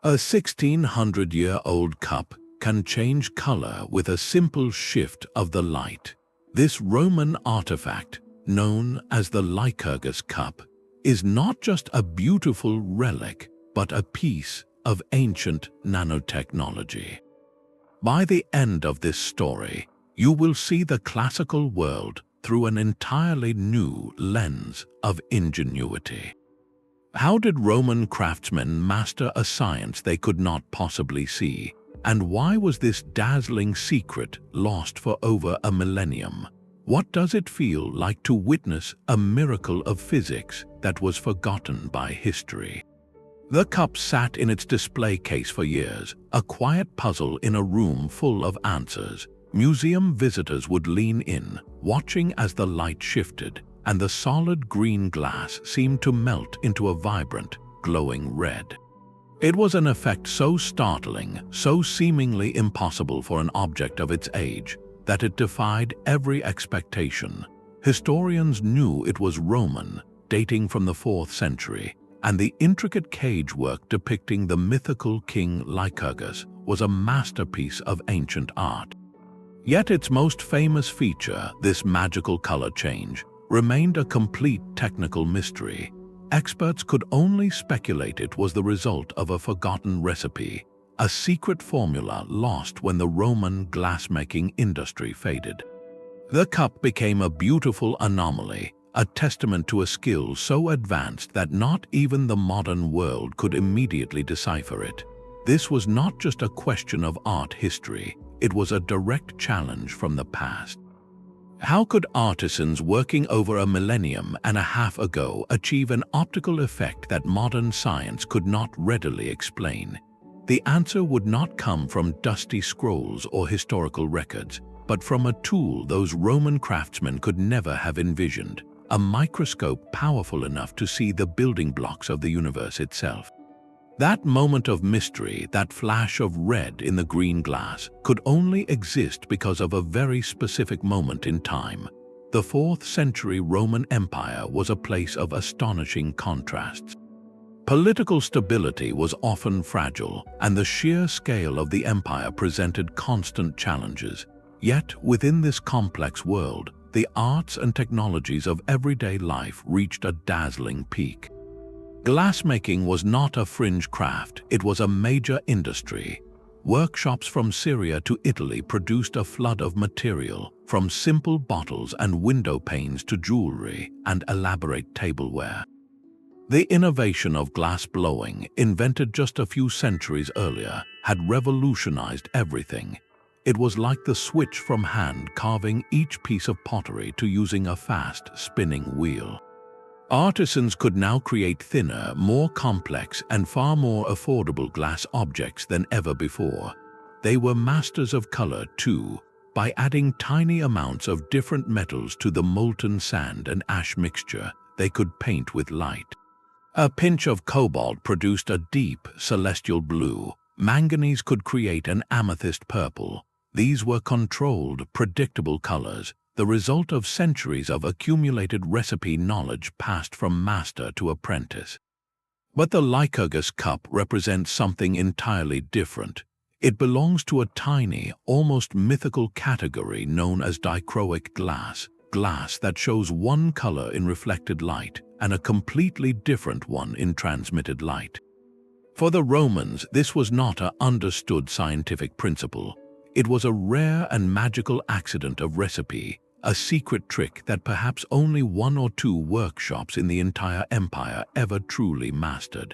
A 1600-year-old cup can change color with a simple shift of the light. This Roman artifact, known as the Lycurgus Cup, is not just a beautiful relic, but a piece of ancient nanotechnology. By the end of this story, you will see the classical world through an entirely new lens of ingenuity. How did Roman craftsmen master a science they could not possibly see? And why was this dazzling secret lost for over a millennium? What does it feel like to witness a miracle of physics that was forgotten by history? The cup sat in its display case for years, a quiet puzzle in a room full of answers. Museum visitors would lean in, watching as the light shifted, and the solid green glass seemed to melt into a vibrant, glowing red. It was an effect so startling, so seemingly impossible for an object of its age, that it defied every expectation. Historians knew it was Roman, dating from the 4th century, and the intricate cage work depicting the mythical king Lycurgus was a masterpiece of ancient art. Yet its most famous feature, this magical color change, remained a complete technical mystery. Experts could only speculate it was the result of a forgotten recipe, a secret formula lost when the Roman glassmaking industry faded. The cup became a beautiful anomaly, a testament to a skill so advanced that not even the modern world could immediately decipher it. This was not just a question of art history, it was a direct challenge from the past. How could artisans working over a millennium and a half ago achieve an optical effect that modern science could not readily explain? The answer would not come from dusty scrolls or historical records, but from a tool those Roman craftsmen could never have envisioned, a microscope powerful enough to see the building blocks of the universe itself. That moment of mystery, that flash of red in the green glass, could only exist because of a very specific moment in time. The 4th century Roman Empire was a place of astonishing contrasts. Political stability was often fragile, and the sheer scale of the empire presented constant challenges. Yet, within this complex world, the arts and technologies of everyday life reached a dazzling peak. Glassmaking was not a fringe craft, it was a major industry. Workshops from Syria to Italy produced a flood of material, from simple bottles and window panes to jewelry and elaborate tableware. The innovation of glass blowing, invented just a few centuries earlier, had revolutionized everything. It was like the switch from hand carving each piece of pottery to using a fast spinning wheel. Artisans could now create thinner, more complex, and far more affordable glass objects than ever before. They were masters of color too, by adding tiny amounts of different metals to the molten sand and ash mixture. They could paint with light. A pinch of cobalt produced a deep, celestial blue. Manganese could create an amethyst purple. These were controlled, predictable colors, the result of centuries of accumulated recipe knowledge passed from master to apprentice. But the Lycurgus Cup represents something entirely different. It belongs to a tiny, almost mythical category known as dichroic glass, glass that shows one color in reflected light and a completely different one in transmitted light. For the Romans, this was not an understood scientific principle. It was a rare and magical accident of recipe, a secret trick that perhaps only 1 or 2 workshops in the entire empire ever truly mastered.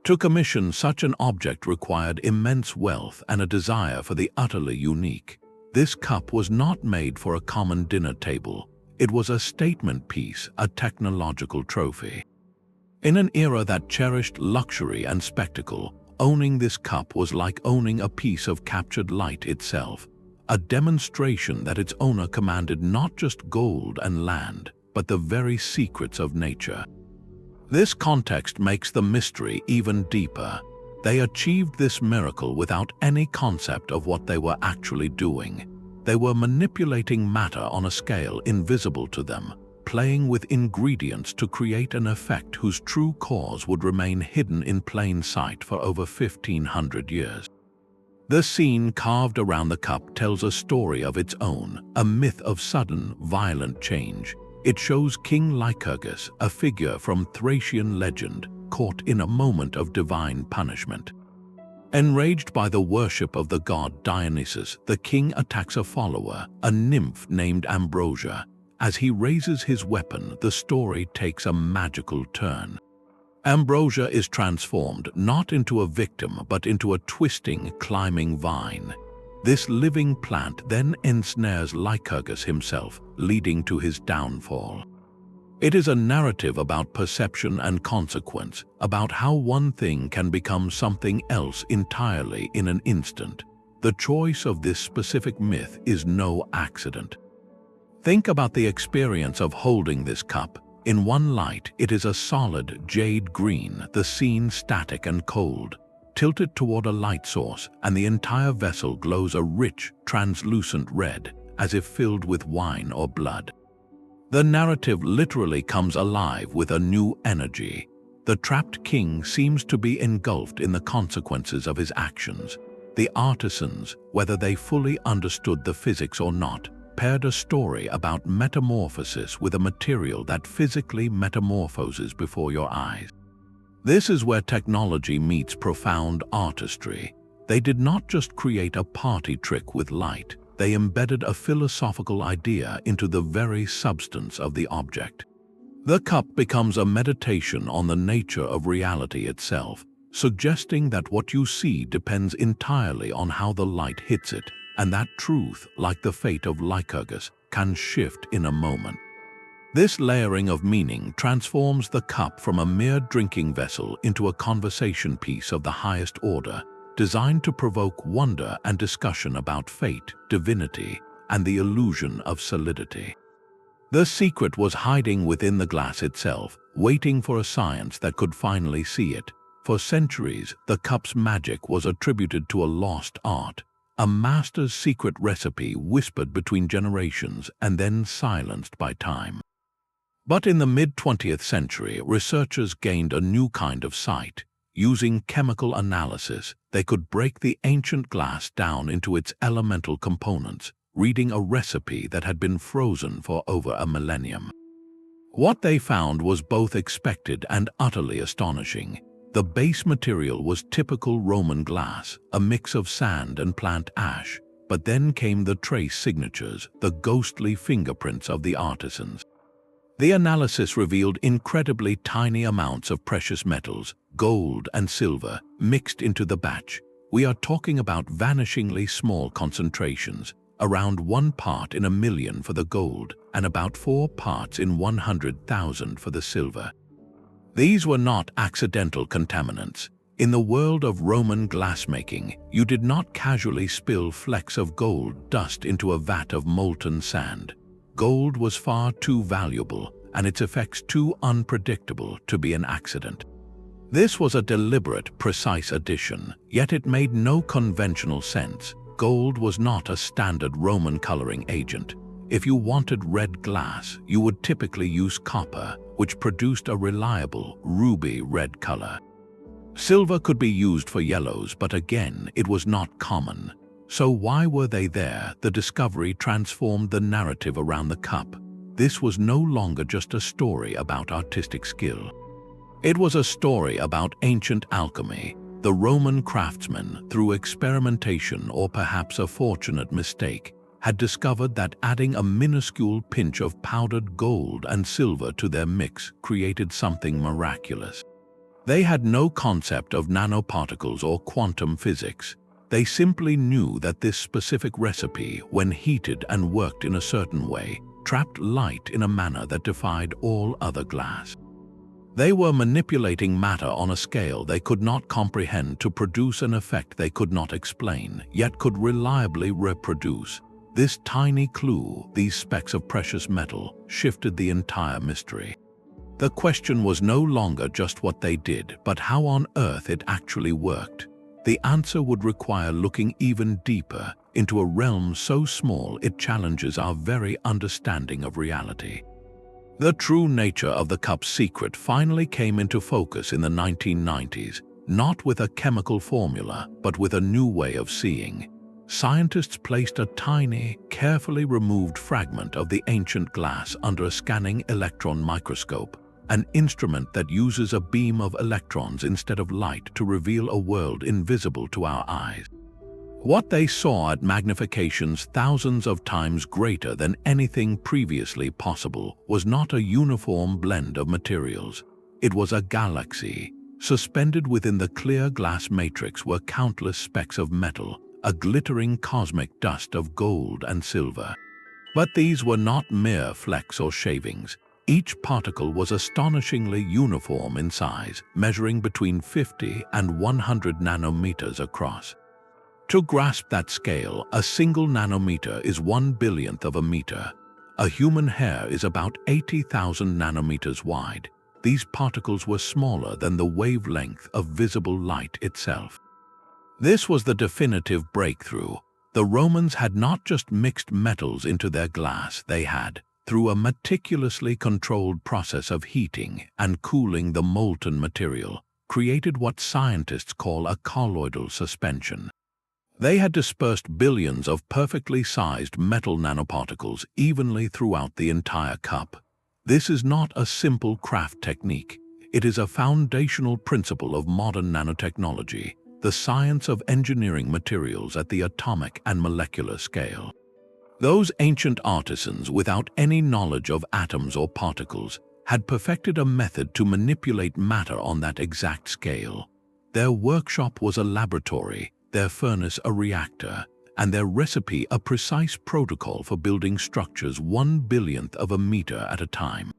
To commission such an object required immense wealth and a desire for the utterly unique. This cup was not made for a common dinner table. It was a statement piece, a technological trophy. In an era that cherished luxury and spectacle, owning this cup was like owning a piece of captured light itself, a demonstration that its owner commanded not just gold and land, but the very secrets of nature. This context makes the mystery even deeper. They achieved this miracle without any concept of what they were actually doing. They were manipulating matter on a scale invisible to them, playing with ingredients to create an effect whose true cause would remain hidden in plain sight for over 1,500 years. The scene carved around the cup tells a story of its own, a myth of sudden, violent change. It shows King Lycurgus, a figure from Thracian legend, caught in a moment of divine punishment. Enraged by the worship of the god Dionysus, the king attacks a follower, a nymph named Ambrosia. As he raises his weapon, the story takes a magical turn. Ambrosia is transformed not into a victim but into a twisting, climbing vine. This living plant then ensnares Lycurgus himself, leading to his downfall. It is a narrative about perception and consequence, about how one thing can become something else entirely in an instant. The choice of this specific myth is no accident. Think about the experience of holding this cup. In one light, it is a solid jade green, the scene static and cold. Tilt it toward a light source, and the entire vessel glows a rich, translucent red, as if filled with wine or blood. The narrative literally comes alive with a new energy. The trapped king seems to be engulfed in the consequences of his actions. The artisans, whether they fully understood the physics or not, paired a story about metamorphosis with a material that physically metamorphoses before your eyes. This is where technology meets profound artistry. They did not just create a party trick with light, they embedded a philosophical idea into the very substance of the object. The cup becomes a meditation on the nature of reality itself, suggesting that what you see depends entirely on how the light hits it, and that truth, like the fate of Lycurgus, can shift in a moment. This layering of meaning transforms the cup from a mere drinking vessel into a conversation piece of the highest order, designed to provoke wonder and discussion about fate, divinity, and the illusion of solidity. The secret was hiding within the glass itself, waiting for a science that could finally see it. For centuries, the cup's magic was attributed to a lost art, a master's secret recipe whispered between generations and then silenced by time. But in the mid-20th century, researchers gained a new kind of sight. Using chemical analysis, they could break the ancient glass down into its elemental components, reading a recipe that had been frozen for over a millennium. What they found was both expected and utterly astonishing. The base material was typical Roman glass, a mix of sand and plant ash, but then came the trace signatures, the ghostly fingerprints of the artisans. The analysis revealed incredibly tiny amounts of precious metals, gold and silver, mixed into the batch. We are talking about vanishingly small concentrations, around 1 part in a million for the gold and about 4 parts in 100,000 for the silver. These were not accidental contaminants. In the world of Roman glassmaking, you did not casually spill flecks of gold dust into a vat of molten sand. Gold was far too valuable and its effects too unpredictable to be an accident. This was a deliberate, precise addition, yet it made no conventional sense. Gold was not a standard Roman coloring agent. If you wanted red glass, you would typically use copper, which produced a reliable, ruby red color. Silver could be used for yellows, but again, it was not common. So why were they there? The discovery transformed the narrative around the cup. This was no longer just a story about artistic skill. It was a story about ancient alchemy. The Roman craftsmen, through experimentation or perhaps a fortunate mistake, had discovered that adding a minuscule pinch of powdered gold and silver to their mix created something miraculous. They had no concept of nanoparticles or quantum physics. They simply knew that this specific recipe, when heated and worked in a certain way, trapped light in a manner that defied all other glass. They were manipulating matter on a scale they could not comprehend to produce an effect they could not explain, yet could reliably reproduce. This tiny clue, these specks of precious metal, shifted the entire mystery. The question was no longer just what they did, but how on earth it actually worked. The answer would require looking even deeper into a realm so small it challenges our very understanding of reality. The true nature of the cup's secret finally came into focus in the 1990s, not with a chemical formula, but with a new way of seeing. Scientists placed a tiny, carefully removed fragment of the ancient glass under a scanning electron microscope, an instrument that uses a beam of electrons instead of light to reveal a world invisible to our eyes. What they saw at magnifications thousands of times greater than anything previously possible was not a uniform blend of materials. It was a galaxy. Suspended within the clear glass matrix were countless specks of metal, a glittering cosmic dust of gold and silver. But these were not mere flecks or shavings. Each particle was astonishingly uniform in size, measuring between 50 and 100 nanometers across. To grasp that scale, a single nanometer is 1/1000th of a meter. A human hair is about 80,000 nanometers wide. These particles were smaller than the wavelength of visible light itself. This was the definitive breakthrough. The Romans had not just mixed metals into their glass, they had, through a meticulously controlled process of heating and cooling the molten material, created what scientists call a colloidal suspension. They had dispersed billions of perfectly sized metal nanoparticles evenly throughout the entire cup. This is not a simple craft technique. It is a foundational principle of modern nanotechnology, the science of engineering materials at the atomic and molecular scale. Those ancient artisans, without any knowledge of atoms or particles, had perfected a method to manipulate matter on that exact scale. Their workshop was a laboratory, their furnace a reactor, and their recipe a precise protocol for building structures 1/1000th of a meter at a time.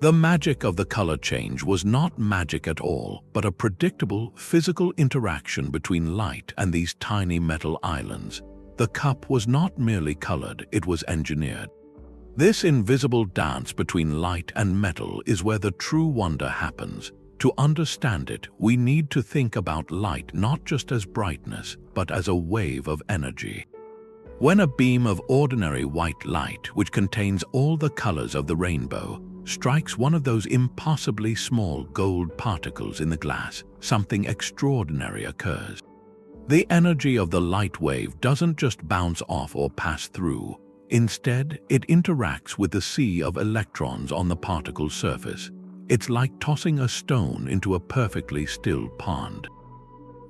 The magic of the color change was not magic at all, but a predictable physical interaction between light and these tiny metal islands. The cup was not merely colored, it was engineered. This invisible dance between light and metal is where the true wonder happens. To understand it, we need to think about light not just as brightness, but as a wave of energy. When a beam of ordinary white light, which contains all the colors of the rainbow, strikes one of those impossibly small gold particles in the glass, something extraordinary occurs. The energy of the light wave doesn't just bounce off or pass through. Instead, it interacts with the sea of electrons on the particle's surface. It's like tossing a stone into a perfectly still pond.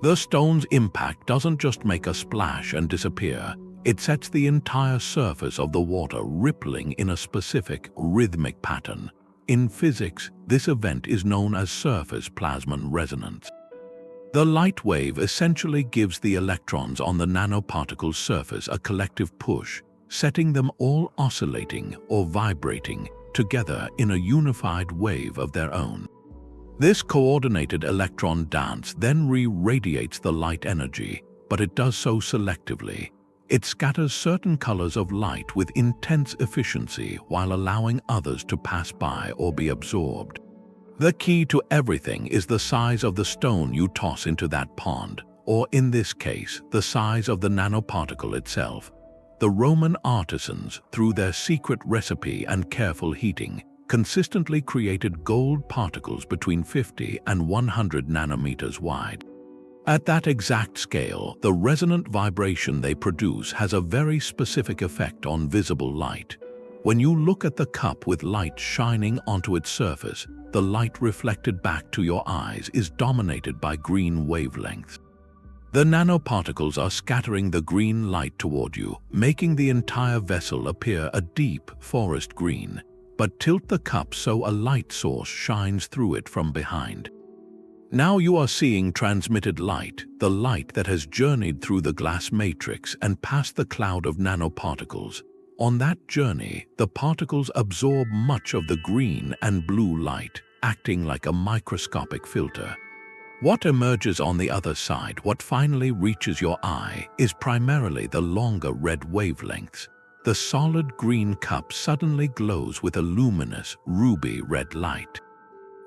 The stone's impact doesn't just make a splash and disappear. It sets the entire surface of the water rippling in a specific, rhythmic pattern. In physics, this event is known as surface plasmon resonance. The light wave essentially gives the electrons on the nanoparticle's surface a collective push, setting them all oscillating or vibrating together in a unified wave of their own. This coordinated electron dance then re-radiates the light energy, but it does so selectively. It scatters certain colors of light with intense efficiency while allowing others to pass by or be absorbed. The key to everything is the size of the stone you toss into that pond, or in this case, the size of the nanoparticle itself. The Roman artisans, through their secret recipe and careful heating, consistently created gold particles between 50 and 100 nanometers wide. At that exact scale, the resonant vibration they produce has a very specific effect on visible light. When you look at the cup with light shining onto its surface, the light reflected back to your eyes is dominated by green wavelengths. The nanoparticles are scattering the green light toward you, making the entire vessel appear a deep forest green, but tilt the cup so a light source shines through it from behind. Now you are seeing transmitted light, the light that has journeyed through the glass matrix and past the cloud of nanoparticles. On that journey, the particles absorb much of the green and blue light, acting like a microscopic filter. What emerges on the other side, what finally reaches your eye, is primarily the longer red wavelengths. The solid green cup suddenly glows with a luminous, ruby red light.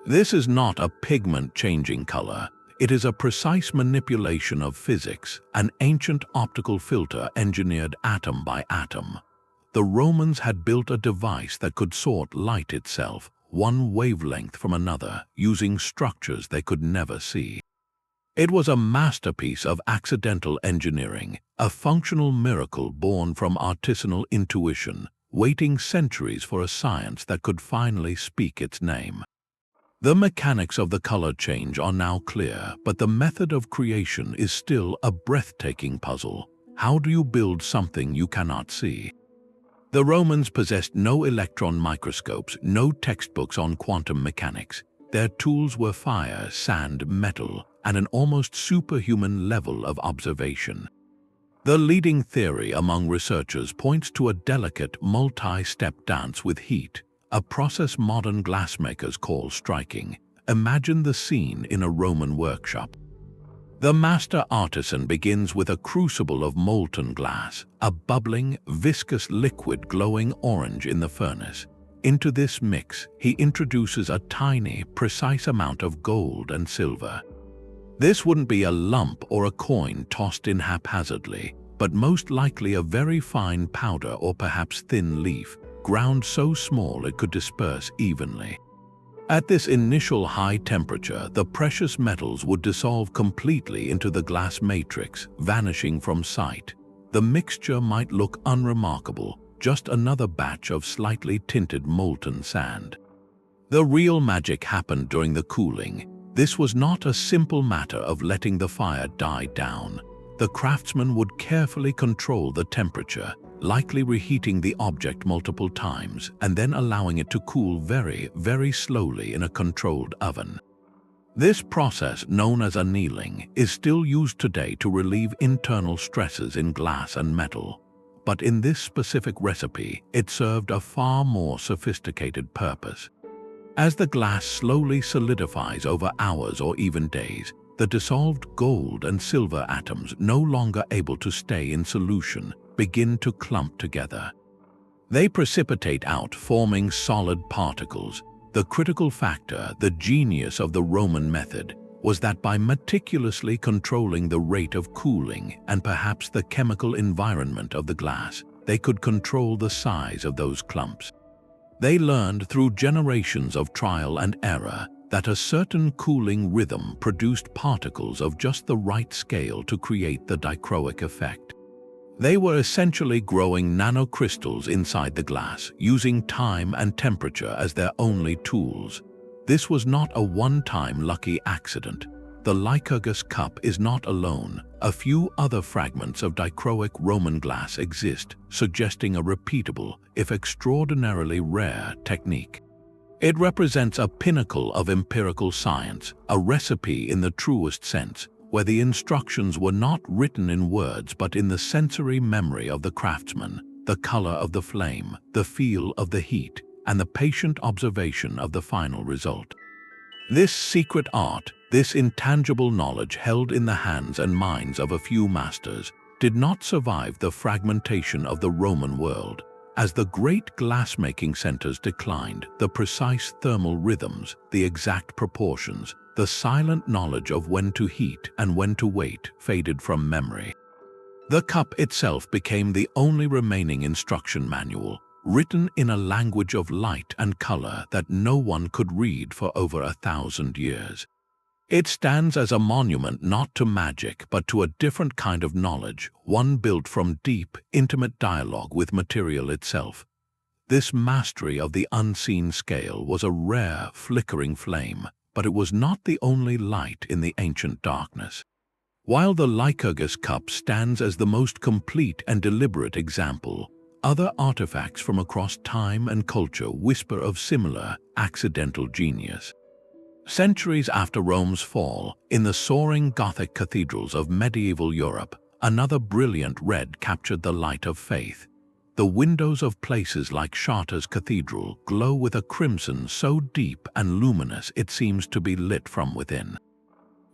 This is not a pigment changing color. It is a precise manipulation of physics, an ancient optical filter engineered atom by atom. the Romans had built a device that could sort light itself, one wavelength from another, using structures they could never see. It was a masterpiece of accidental engineering, a functional miracle born from artisanal intuition, waiting centuries for a science that could finally speak its name. The mechanics of the color change are now clear, but the method of creation is still a breathtaking puzzle. How do you build something you cannot see? The Romans possessed no electron microscopes, no textbooks on quantum mechanics. Their tools were fire, sand, metal, and an almost superhuman level of observation. The leading theory among researchers points to a delicate, multi-step dance with heat, a process modern glassmakers call striking. Imagine the scene in a Roman workshop. The master artisan begins with a crucible of molten glass, a bubbling, viscous liquid glowing orange in the furnace. Into this mix, he introduces a tiny, precise amount of gold and silver. This wouldn't be a lump or a coin tossed in haphazardly, but most likely a very fine powder or perhaps thin leaf, ground so small it could disperse evenly. At this initial high temperature, the precious metals would dissolve completely into the glass matrix, vanishing from sight. The mixture might look unremarkable, just another batch of slightly tinted molten sand. The real magic happened during the cooling. This was not a simple matter of letting the fire die down. The craftsman would carefully control the temperature, likely reheating the object multiple times and then allowing it to cool very, very slowly in a controlled oven. This process, known as annealing, is still used today to relieve internal stresses in glass and metal. But in this specific recipe, it served a far more sophisticated purpose. As the glass slowly solidifies over hours or even days, the dissolved gold and silver atoms, no longer able to stay in solution, begin to clump together. They precipitate out, forming solid particles. The critical factor, the genius of the Roman method, was that by meticulously controlling the rate of cooling and perhaps the chemical environment of the glass, they could control the size of those clumps. They learned through generations of trial and error that a certain cooling rhythm produced particles of just the right scale to create the dichroic effect. They were essentially growing nanocrystals inside the glass, using time and temperature as their only tools. This was not a one-time lucky accident. The Lycurgus Cup is not alone. A few other fragments of dichroic Roman glass exist, suggesting a repeatable, if extraordinarily rare, technique. It represents a pinnacle of empirical science, a recipe in the truest sense, where the instructions were not written in words but in the sensory memory of the craftsman, the color of the flame, the feel of the heat, and the patient observation of the final result. This secret art, this intangible knowledge held in the hands and minds of a few masters, did not survive the fragmentation of the Roman world. As the great glassmaking centers declined, the precise thermal rhythms, the exact proportions, the silent knowledge of when to heat and when to wait faded from memory. The cup itself became the only remaining instruction manual, written in a language of light and color that no one could read for over 1,000 years. It stands as a monument not to magic but to a different kind of knowledge, one built from deep, intimate dialogue with material itself. This mastery of the unseen scale was a rare, flickering flame, but it was not the only light in the ancient darkness. While the Lycurgus Cup stands as the most complete and deliberate example, other artifacts from across time and culture whisper of similar, accidental genius. Centuries after Rome's fall, in the soaring Gothic cathedrals of medieval Europe, another brilliant red captured the light of faith. The windows of places like Chartres Cathedral glow with a crimson so deep and luminous it seems to be lit from within.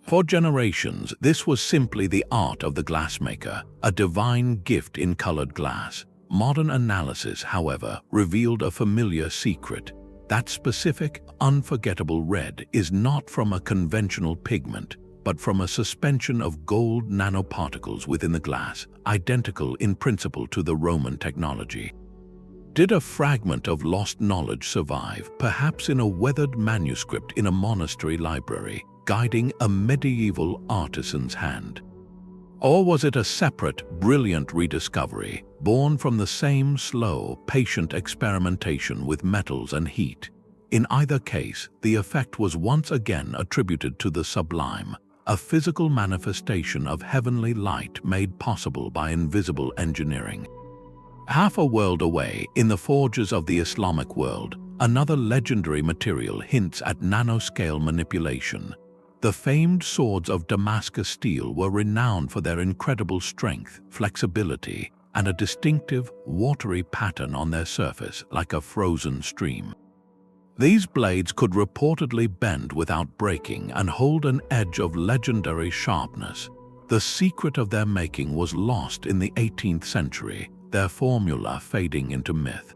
For generations, this was simply the art of the glassmaker, a divine gift in colored glass. Modern analysis, however, revealed a familiar secret. That specific, unforgettable red is not from a conventional pigment, but from a suspension of gold nanoparticles within the glass, identical in principle to the Roman technology. Did a fragment of lost knowledge survive, perhaps in a weathered manuscript in a monastery library, guiding a medieval artisan's hand? Or was it a separate, brilliant rediscovery, born from the same slow, patient experimentation with metals and heat? In either case, the effect was once again attributed to the sublime, a physical manifestation of heavenly light made possible by invisible engineering. Half a world away, in the forges of the Islamic world, another legendary material hints at nanoscale manipulation. The famed swords of Damascus steel were renowned for their incredible strength, flexibility, and a distinctive, watery pattern on their surface, like a frozen stream. These blades could reportedly bend without breaking and hold an edge of legendary sharpness. The secret of their making was lost in the 18th century, their formula fading into myth.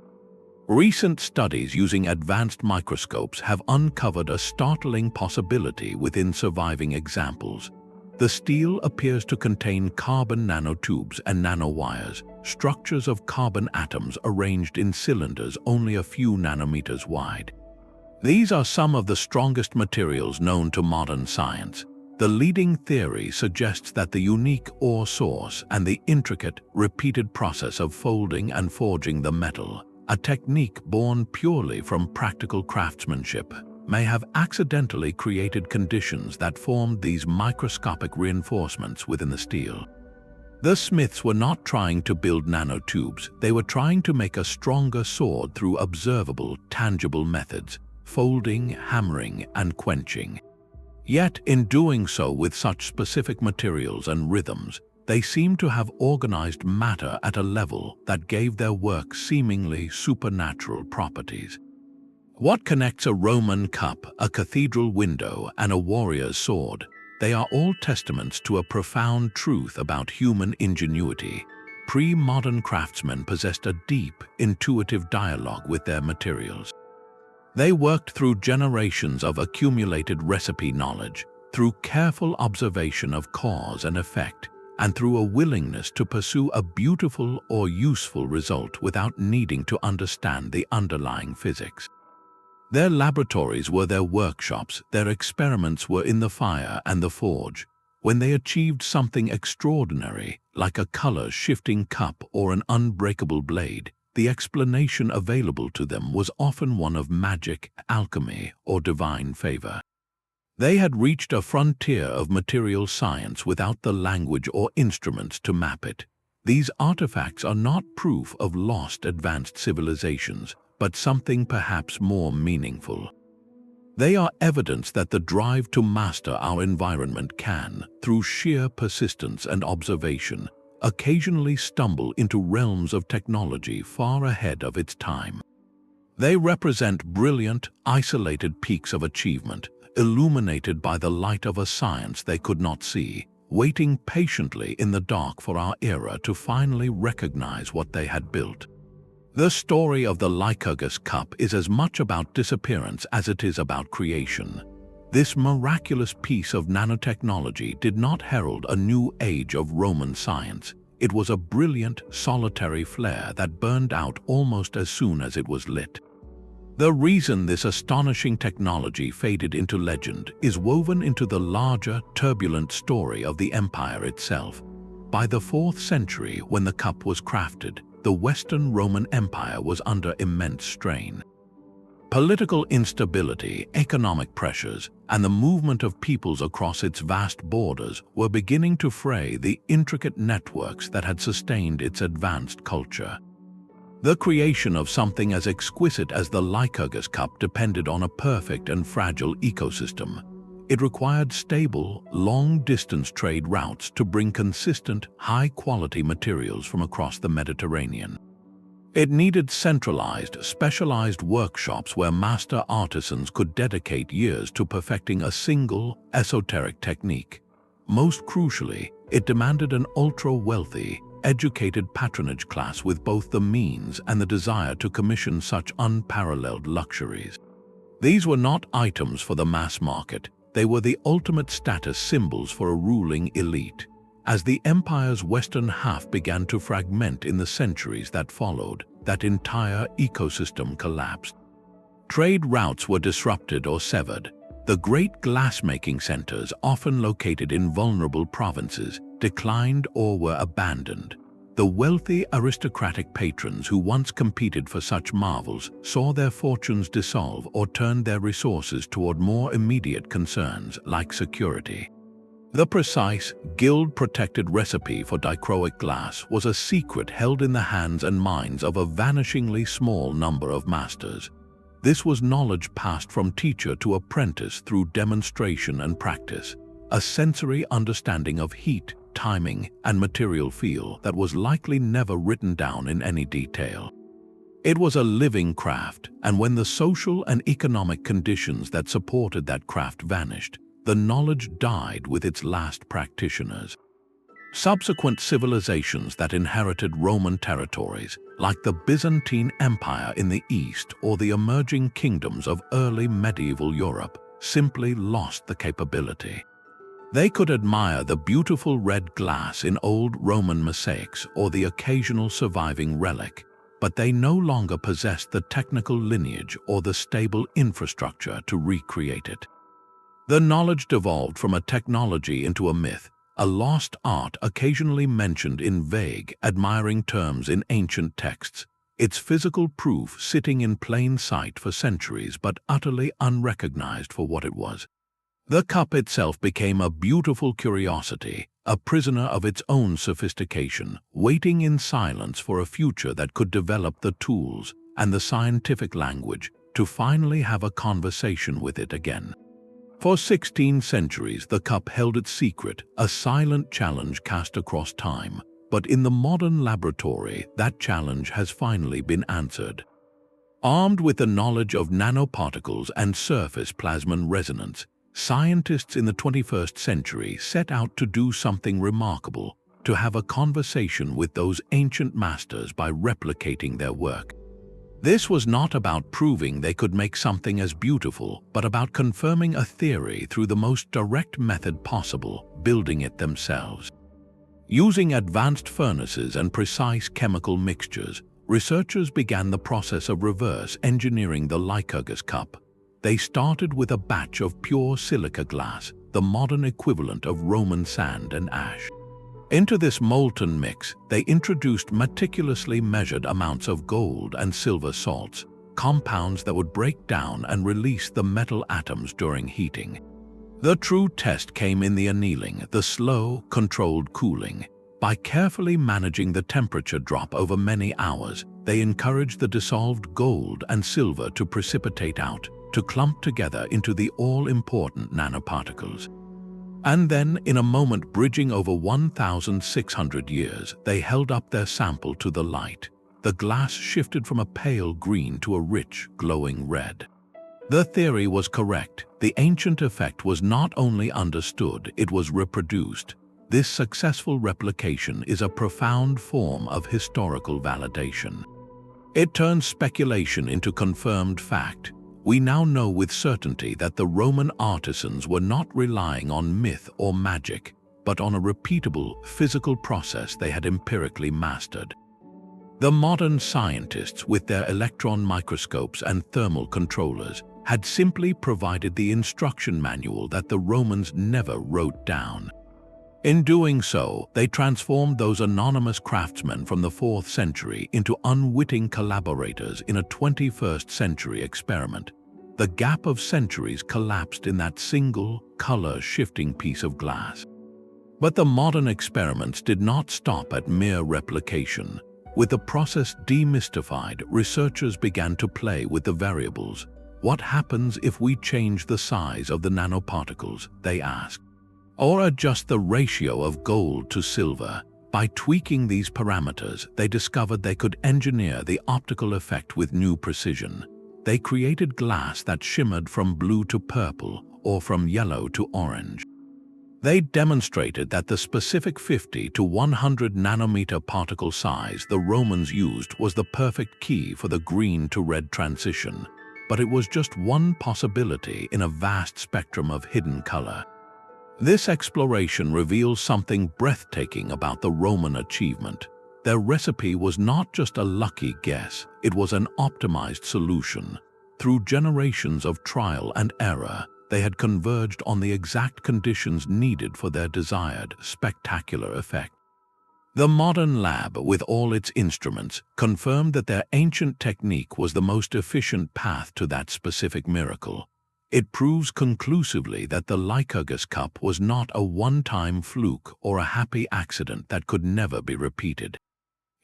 Recent studies using advanced microscopes have uncovered a startling possibility within surviving examples. The steel appears to contain carbon nanotubes and nanowires, structures of carbon atoms arranged in cylinders only a few nanometers wide. These are some of the strongest materials known to modern science. The leading theory suggests that the unique ore source and the intricate, repeated process of folding and forging the metal, a technique born purely from practical craftsmanship, may have accidentally created conditions that formed these microscopic reinforcements within the steel. The smiths were not trying to build nanotubes, they were trying to make a stronger sword through observable, tangible methods, folding, hammering, and quenching. Yet, in doing so with such specific materials and rhythms, they seem to have organized matter at a level that gave their work seemingly supernatural properties. What connects a Roman cup, a cathedral window, and a warrior's sword? They are all testaments to a profound truth about human ingenuity. Pre-modern craftsmen possessed a deep, intuitive dialogue with their materials. They worked through generations of accumulated recipe knowledge, through careful observation of cause and effect, and through a willingness to pursue a beautiful or useful result without needing to understand the underlying physics. Their laboratories were their workshops, their experiments were in the fire and the forge. When they achieved something extraordinary, like a color-shifting cup or an unbreakable blade, the explanation available to them was often one of magic, alchemy, or divine favor. They had reached a frontier of material science without the language or instruments to map it. These artifacts are not proof of lost advanced civilizations, but something perhaps more meaningful. They are evidence that the drive to master our environment can, through sheer persistence and observation, occasionally stumble into realms of technology far ahead of its time. They represent brilliant, isolated peaks of achievement, illuminated by the light of a science they could not see, waiting patiently in the dark for our era to finally recognize what they had built. The story of the Lycurgus Cup is as much about disappearance as it is about creation. This miraculous piece of nanotechnology did not herald a new age of Roman science. It was a brilliant, solitary flare that burned out almost as soon as it was lit. The reason this astonishing technology faded into legend is woven into the larger, turbulent story of the empire itself. By the 4th century, when the cup was crafted, the Western Roman Empire was under immense strain. Political instability, economic pressures, and the movement of peoples across its vast borders were beginning to fray the intricate networks that had sustained its advanced culture. The creation of something as exquisite as the Lycurgus Cup depended on a perfect and fragile ecosystem. It required stable, long-distance trade routes to bring consistent, high-quality materials from across the Mediterranean. It needed centralized, specialized workshops where master artisans could dedicate years to perfecting a single, esoteric technique. Most crucially, it demanded an ultra-wealthy, educated patronage class with both the means and the desire to commission such unparalleled luxuries. These were not items for the mass market, they were the ultimate status symbols for a ruling elite. As the empire's western half began to fragment in the centuries that followed, that entire ecosystem collapsed. Trade routes were disrupted or severed. The great glassmaking centers, often located in vulnerable provinces, declined or were abandoned. The wealthy aristocratic patrons who once competed for such marvels saw their fortunes dissolve or turned their resources toward more immediate concerns like security. The precise, guild-protected recipe for dichroic glass was a secret held in the hands and minds of a vanishingly small number of masters. This was knowledge passed from teacher to apprentice through demonstration and practice, a sensory understanding of heat, timing, and material feel that was likely never written down in any detail. It was a living craft, and when the social and economic conditions that supported that craft vanished, the knowledge died with its last practitioners. Subsequent civilizations that inherited Roman territories, like the Byzantine Empire in the East or the emerging kingdoms of early medieval Europe, simply lost the capability. They could admire the beautiful red glass in old Roman mosaics or the occasional surviving relic, but they no longer possessed the technical lineage or the stable infrastructure to recreate it. The knowledge devolved from a technology into a myth, a lost art occasionally mentioned in vague, admiring terms in ancient texts, its physical proof sitting in plain sight for centuries but utterly unrecognized for what it was. The cup itself became a beautiful curiosity, a prisoner of its own sophistication, waiting in silence for a future that could develop the tools and the scientific language to finally have a conversation with it again. For 16 centuries, the cup held its secret, a silent challenge cast across time. But in the modern laboratory, that challenge has finally been answered. Armed with the knowledge of nanoparticles and surface plasmon resonance, scientists in the 21st century set out to do something remarkable, to have a conversation with those ancient masters by replicating their work. This was not about proving they could make something as beautiful, but about confirming a theory through the most direct method possible, building it themselves. Using advanced furnaces and precise chemical mixtures, researchers began the process of reverse engineering the Lycurgus Cup. They started with a batch of pure silica glass, the modern equivalent of Roman sand and ash. Into this molten mix, they introduced meticulously measured amounts of gold and silver salts, compounds that would break down and release the metal atoms during heating. The true test came in the annealing, the slow, controlled cooling. By carefully managing the temperature drop over many hours, they encouraged the dissolved gold and silver to precipitate out, to clump together into the all-important nanoparticles. And then, in a moment bridging over 1,600 years, they held up their sample to the light. The glass shifted from a pale green to a rich, glowing red. The theory was correct. The ancient effect was not only understood, it was reproduced. This successful replication is a profound form of historical validation. It turns speculation into confirmed fact. We now know with certainty that the Roman artisans were not relying on myth or magic, but on a repeatable, physical process they had empirically mastered. The modern scientists, with their electron microscopes and thermal controllers, had simply provided the instruction manual that the Romans never wrote down. In doing so, they transformed those anonymous craftsmen from the 4th century into unwitting collaborators in a 21st century experiment. The gap of centuries collapsed in that single, color-shifting piece of glass. But the modern experiments did not stop at mere replication. With the process demystified, researchers began to play with the variables. What happens if we change the size of the nanoparticles, they asked, or adjust the ratio of gold to silver? By tweaking these parameters, they discovered they could engineer the optical effect with new precision. They created glass that shimmered from blue to purple or from yellow to orange. They demonstrated that the specific 50 to 100 nanometer particle size the Romans used was the perfect key for the green to red transition. But it was just one possibility in a vast spectrum of hidden color. This exploration reveals something breathtaking about the Roman achievement. Their recipe was not just a lucky guess, it was an optimized solution. Through generations of trial and error, they had converged on the exact conditions needed for their desired, spectacular effect. The modern lab, with all its instruments, confirmed that their ancient technique was the most efficient path to that specific miracle. It proves conclusively that the Lycurgus Cup was not a one-time fluke or a happy accident that could never be repeated.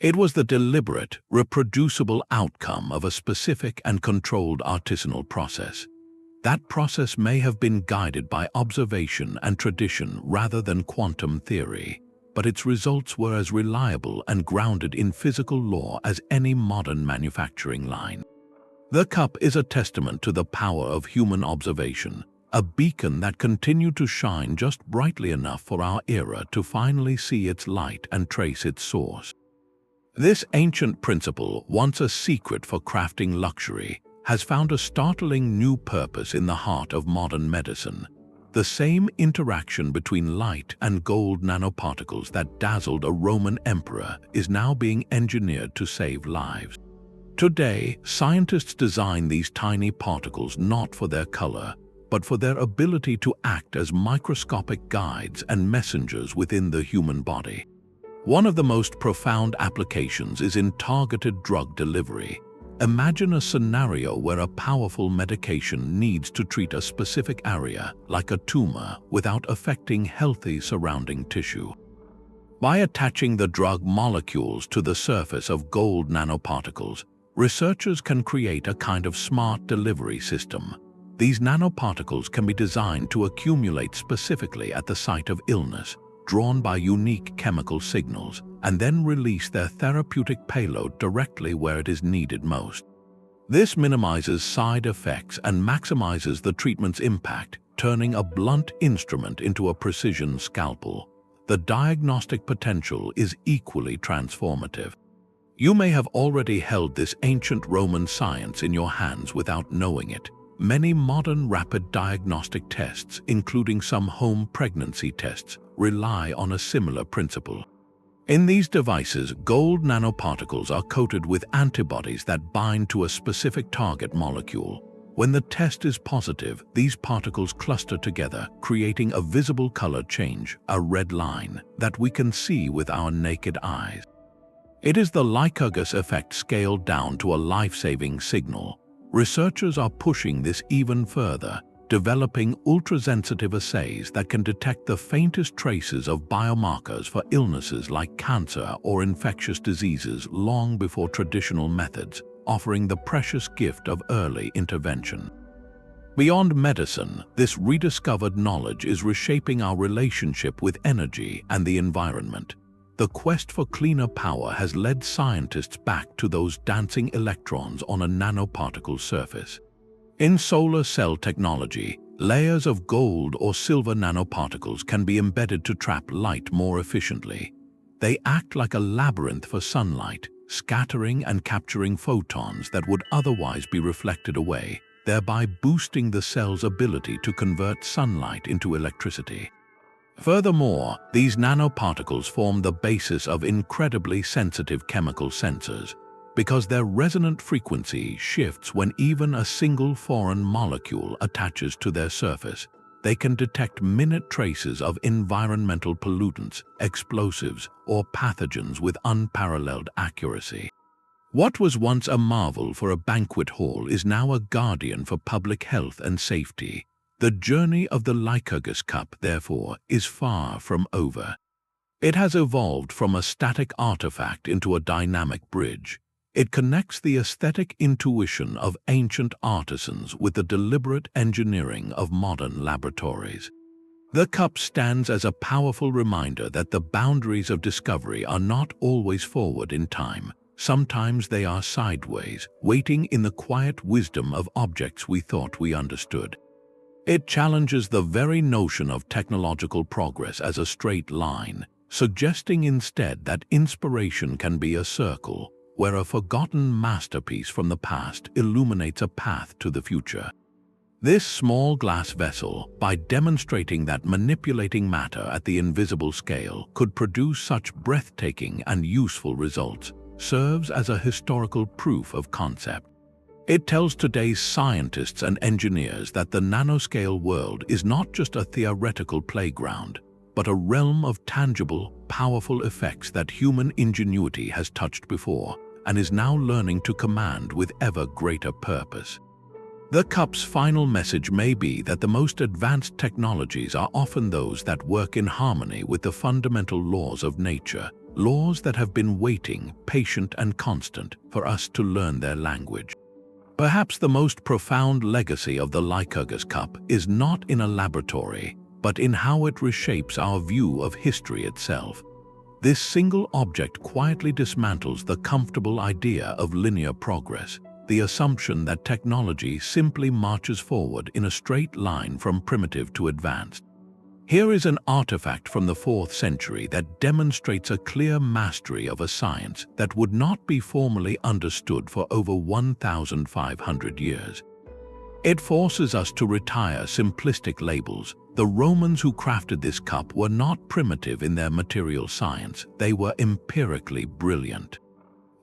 It was the deliberate, reproducible outcome of a specific and controlled artisanal process. That process may have been guided by observation and tradition rather than quantum theory, but its results were as reliable and grounded in physical law as any modern manufacturing line. The cup is a testament to the power of human observation, a beacon that continued to shine just brightly enough for our era to finally see its light and trace its source. This ancient principle, once a secret for crafting luxury, has found a startling new purpose in the heart of modern medicine. The same interaction between light and gold nanoparticles that dazzled a Roman emperor is now being engineered to save lives. Today, scientists design these tiny particles not for their color, but for their ability to act as microscopic guides and messengers within the human body. One of the most profound applications is in targeted drug delivery. Imagine a scenario where a powerful medication needs to treat a specific area, like a tumor, without affecting healthy surrounding tissue. By attaching the drug molecules to the surface of gold nanoparticles, researchers can create a kind of smart delivery system. These nanoparticles can be designed to accumulate specifically at the site of illness, drawn by unique chemical signals, and then release their therapeutic payload directly where it is needed most. This minimizes side effects and maximizes the treatment's impact, turning a blunt instrument into a precision scalpel. The diagnostic potential is equally transformative. You may have already held this ancient Roman science in your hands without knowing it. Many modern rapid diagnostic tests, including some home pregnancy tests, rely on a similar principle. In these devices, gold nanoparticles are coated with antibodies that bind to a specific target molecule. When the test is positive, these particles cluster together, creating a visible color change, a red line, that we can see with our naked eyes. It is the Lycurgus effect scaled down to a life-saving signal. Researchers are pushing this even further, developing ultrasensitive assays that can detect the faintest traces of biomarkers for illnesses like cancer or infectious diseases long before traditional methods, offering the precious gift of early intervention. Beyond medicine, this rediscovered knowledge is reshaping our relationship with energy and the environment. The quest for cleaner power has led scientists back to those dancing electrons on a nanoparticle surface. In solar cell technology, layers of gold or silver nanoparticles can be embedded to trap light more efficiently. They act like a labyrinth for sunlight, scattering and capturing photons that would otherwise be reflected away, thereby boosting the cell's ability to convert sunlight into electricity. Furthermore, these nanoparticles form the basis of incredibly sensitive chemical sensors, because their resonant frequency shifts when even a single foreign molecule attaches to their surface. They can detect minute traces of environmental pollutants, explosives, or pathogens with unparalleled accuracy. What was once a marvel for a banquet hall is now a guardian for public health and safety. The journey of the Lycurgus Cup, therefore, is far from over. It has evolved from a static artifact into a dynamic bridge. It connects the aesthetic intuition of ancient artisans with the deliberate engineering of modern laboratories. The cup stands as a powerful reminder that the boundaries of discovery are not always forward in time. Sometimes they are sideways, waiting in the quiet wisdom of objects we thought we understood. It challenges the very notion of technological progress as a straight line, suggesting instead that inspiration can be a circle, where a forgotten masterpiece from the past illuminates a path to the future. This small glass vessel, by demonstrating that manipulating matter at the invisible scale could produce such breathtaking and useful results, serves as a historical proof of concept. It tells today's scientists and engineers that the nanoscale world is not just a theoretical playground, but a realm of tangible, powerful effects that human ingenuity has touched before and is now learning to command with ever greater purpose. The cup's final message may be that the most advanced technologies are often those that work in harmony with the fundamental laws of nature, laws that have been waiting, patient and constant, for us to learn their language. Perhaps the most profound legacy of the Lycurgus Cup is not in a laboratory, but in how it reshapes our view of history itself. This single object quietly dismantles the comfortable idea of linear progress, the assumption that technology simply marches forward in a straight line from primitive to advanced. Here is an artifact from the 4th century that demonstrates a clear mastery of a science that would not be formally understood for over 1,500 years. It forces us to retire simplistic labels. The Romans who crafted this cup were not primitive in their material science, they were empirically brilliant.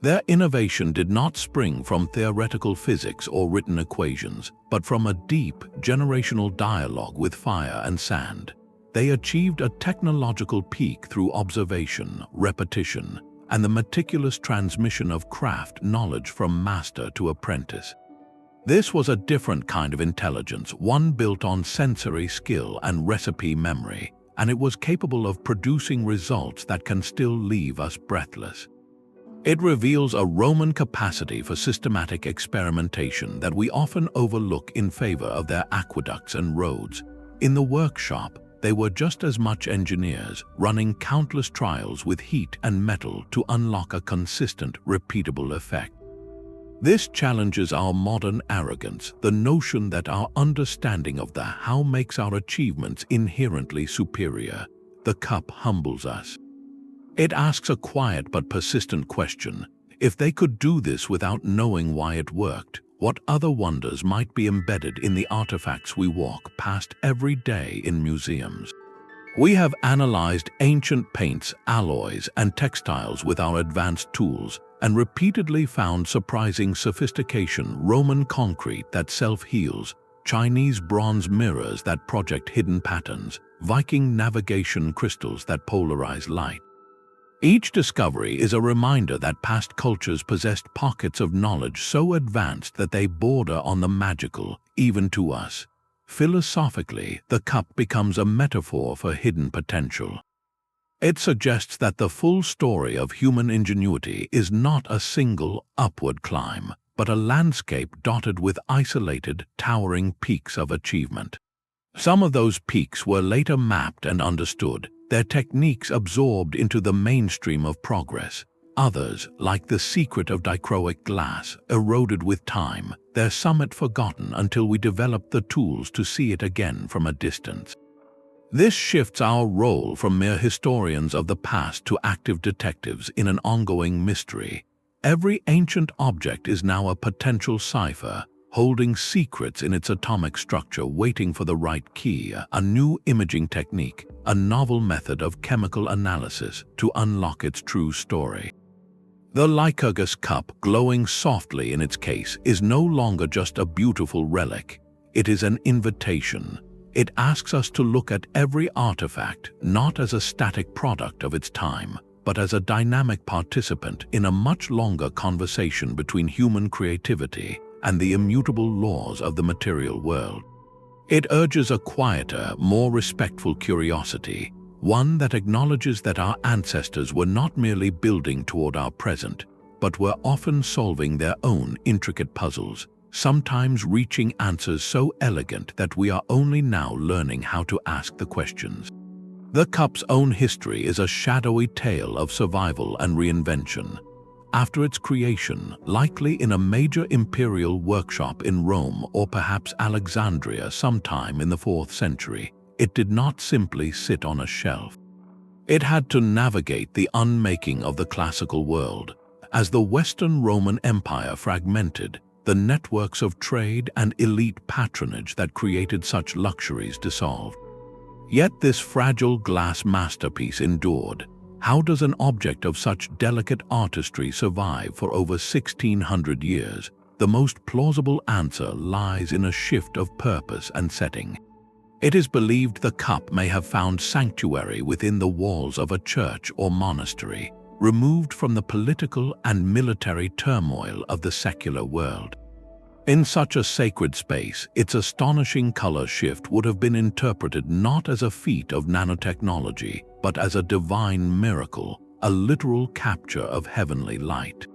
Their innovation did not spring from theoretical physics or written equations, but from a deep, generational dialogue with fire and sand. They achieved a technological peak through observation, repetition, and the meticulous transmission of craft knowledge from master to apprentice. This was a different kind of intelligence, one built on sensory skill and recipe memory, and it was capable of producing results that can still leave us breathless. It reveals a Roman capacity for systematic experimentation that we often overlook in favor of their aqueducts and roads. In the workshop, they were just as much engineers, running countless trials with heat and metal to unlock a consistent, repeatable effect. This challenges our modern arrogance, the notion that our understanding of the how makes our achievements inherently superior. The cup humbles us. It asks a quiet but persistent question. If they could do this without knowing why it worked, what other wonders might be embedded in the artifacts we walk past every day in museums? We have analyzed ancient paints, alloys, and textiles with our advanced tools, and repeatedly found surprising sophistication: Roman concrete that self-heals, Chinese bronze mirrors that project hidden patterns, Viking navigation crystals that polarize light. Each discovery is a reminder that past cultures possessed pockets of knowledge so advanced that they border on the magical, even to us. Philosophically, the cup becomes a metaphor for hidden potential. It suggests that the full story of human ingenuity is not a single upward climb, but a landscape dotted with isolated, towering peaks of achievement. Some of those peaks were later mapped and understood, their techniques absorbed into the mainstream of progress. Others, like the secret of dichroic glass, eroded with time, their summit forgotten until we developed the tools to see it again from a distance. This shifts our role from mere historians of the past to active detectives in an ongoing mystery. Every ancient object is now a potential cipher, holding secrets in its atomic structure, waiting for the right key, a new imaging technique, a novel method of chemical analysis to unlock its true story. The Lycurgus Cup, glowing softly in its case, is no longer just a beautiful relic. It is an invitation. It asks us to look at every artifact not as a static product of its time, but as a dynamic participant in a much longer conversation between human creativity and the immutable laws of the material world. It urges a quieter, more respectful curiosity, one that acknowledges that our ancestors were not merely building toward our present, but were often solving their own intricate puzzles, sometimes reaching answers so elegant that we are only now learning how to ask the questions. The cup's own history is a shadowy tale of survival and reinvention. After its creation, likely in a major imperial workshop in Rome or perhaps Alexandria sometime in the 4th century, it did not simply sit on a shelf. It had to navigate the unmaking of the classical world. As the Western Roman Empire fragmented, the networks of trade and elite patronage that created such luxuries dissolved. Yet this fragile glass masterpiece endured. How does an object of such delicate artistry survive for over 1,600 years? The most plausible answer lies in a shift of purpose and setting. It is believed the cup may have found sanctuary within the walls of a church or monastery, removed from the political and military turmoil of the secular world. In such a sacred space, its astonishing color shift would have been interpreted not as a feat of nanotechnology, but as a divine miracle, a literal capture of heavenly light.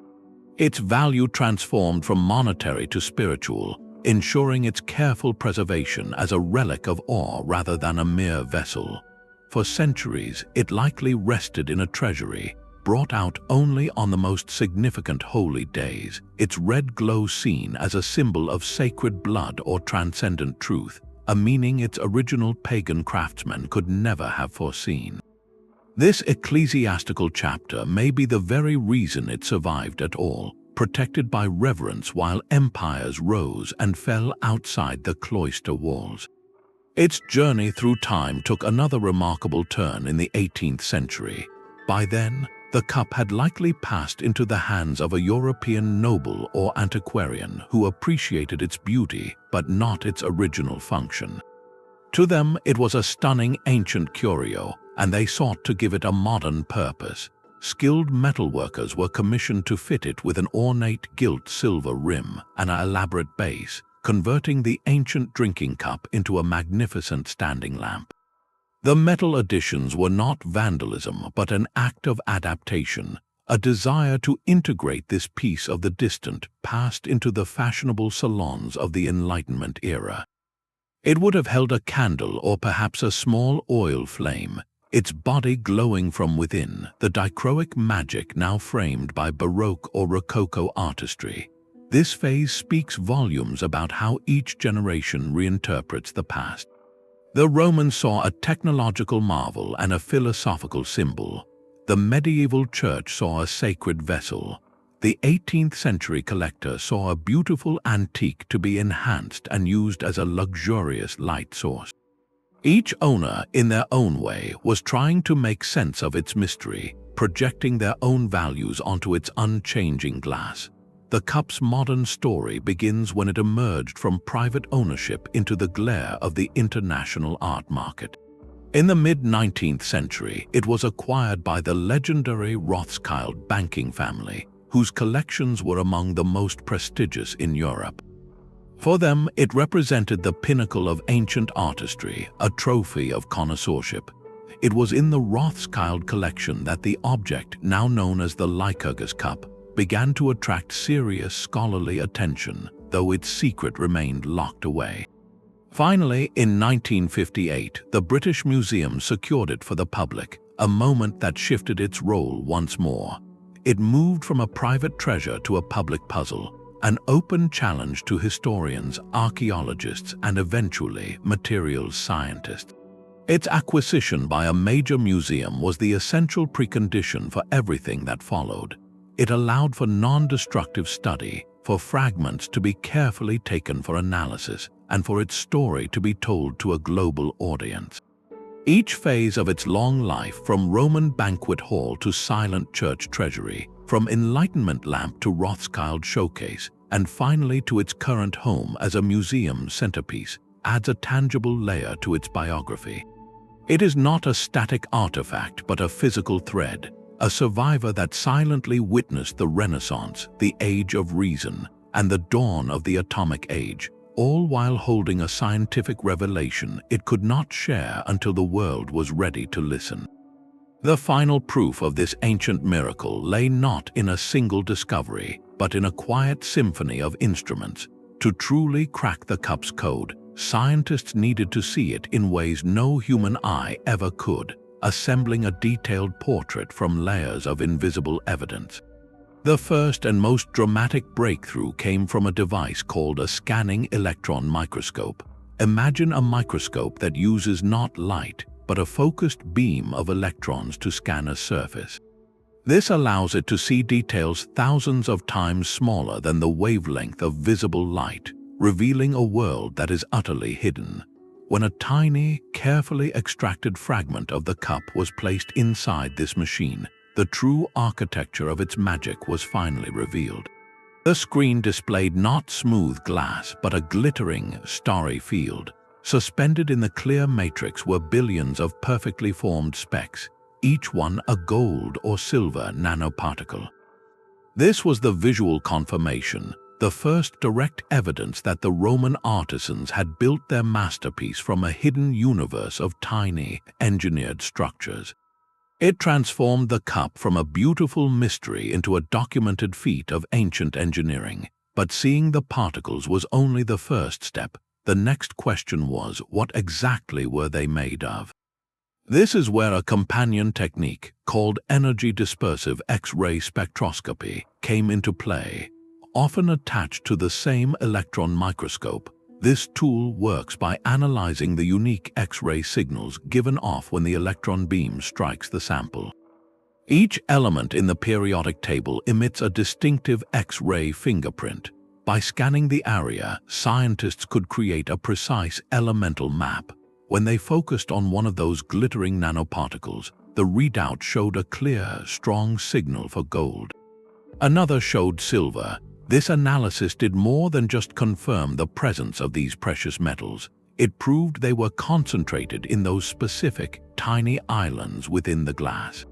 Its value transformed from monetary to spiritual, ensuring its careful preservation as a relic of awe rather than a mere vessel. For centuries, it likely rested in a treasury, brought out only on the most significant holy days, its red glow seen as a symbol of sacred blood or transcendent truth, a meaning its original pagan craftsmen could never have foreseen. This ecclesiastical chapter may be the very reason it survived at all, protected by reverence while empires rose and fell outside the cloister walls. Its journey through time took another remarkable turn in the 18th century. By then, the cup had likely passed into the hands of a European noble or antiquarian who appreciated its beauty but not its original function. To them, it was a stunning ancient curio, and they sought to give it a modern purpose. Skilled metalworkers were commissioned to fit it with an ornate gilt silver rim and an elaborate base, converting the ancient drinking cup into a magnificent standing lamp. The metal additions were not vandalism but an act of adaptation, a desire to integrate this piece of the distant past into the fashionable salons of the Enlightenment era. It would have held a candle or perhaps a small oil flame, its body glowing from within, the dichroic magic now framed by Baroque or Rococo artistry. This phase speaks volumes about how each generation reinterprets the past. The Romans saw a technological marvel and a philosophical symbol. The medieval church saw a sacred vessel. The 18th century collector saw a beautiful antique to be enhanced and used as a luxurious light source. Each owner, in their own way, was trying to make sense of its mystery, projecting their own values onto its unchanging glass. The cup's modern story begins when it emerged from private ownership into the glare of the international art market. In the mid-19th century, it was acquired by the legendary Rothschild banking family, whose collections were among the most prestigious in Europe. For them, it represented the pinnacle of ancient artistry, a trophy of connoisseurship. It was in the Rothschild collection that the object, now known as the Lycurgus Cup, began to attract serious scholarly attention, though its secret remained locked away. Finally, in 1958, the British Museum secured it for the public, a moment that shifted its role once more. It moved from a private treasure to a public puzzle, an open challenge to historians, archaeologists, and eventually materials scientists. Its acquisition by a major museum was the essential precondition for everything that followed. It allowed for non-destructive study, for fragments to be carefully taken for analysis, and for its story to be told to a global audience. Each phase of its long life, from Roman banquet hall to silent church treasury, from Enlightenment lamp to Rothschild showcase, and finally to its current home as a museum centerpiece, adds a tangible layer to its biography. It is not a static artifact but a physical thread, a survivor that silently witnessed the Renaissance, the Age of Reason, and the dawn of the atomic age, all while holding a scientific revelation it could not share until the world was ready to listen. The final proof of this ancient miracle lay not in a single discovery, but in a quiet symphony of instruments. To truly crack the cup's code, scientists needed to see it in ways no human eye ever could, assembling a detailed portrait from layers of invisible evidence. The first and most dramatic breakthrough came from a device called a scanning electron microscope. Imagine a microscope that uses not light, but a focused beam of electrons to scan a surface. This allows it to see details thousands of times smaller than the wavelength of visible light, revealing a world that is utterly hidden. When a tiny, carefully extracted fragment of the cup was placed inside this machine, the true architecture of its magic was finally revealed. The screen displayed not smooth glass, but a glittering, starry field. Suspended in the clear matrix were billions of perfectly formed specks, each one a gold or silver nanoparticle. This was the visual confirmation, the first direct evidence that the Roman artisans had built their masterpiece from a hidden universe of tiny, engineered structures. It transformed the cup from a beautiful mystery into a documented feat of ancient engineering. But seeing the particles was only the first step. The next question was, what exactly were they made of? This is where a companion technique, called energy-dispersive X-ray spectroscopy, came into play. Often attached to the same electron microscope, this tool works by analyzing the unique X-ray signals given off when the electron beam strikes the sample. Each element in the periodic table emits a distinctive X-ray fingerprint. By scanning the area, scientists could create a precise elemental map. When they focused on one of those glittering nanoparticles, the readout showed a clear, strong signal for gold. Another showed silver. This analysis did more than just confirm the presence of these precious metals. It proved they were concentrated in those specific, tiny islands within the glass.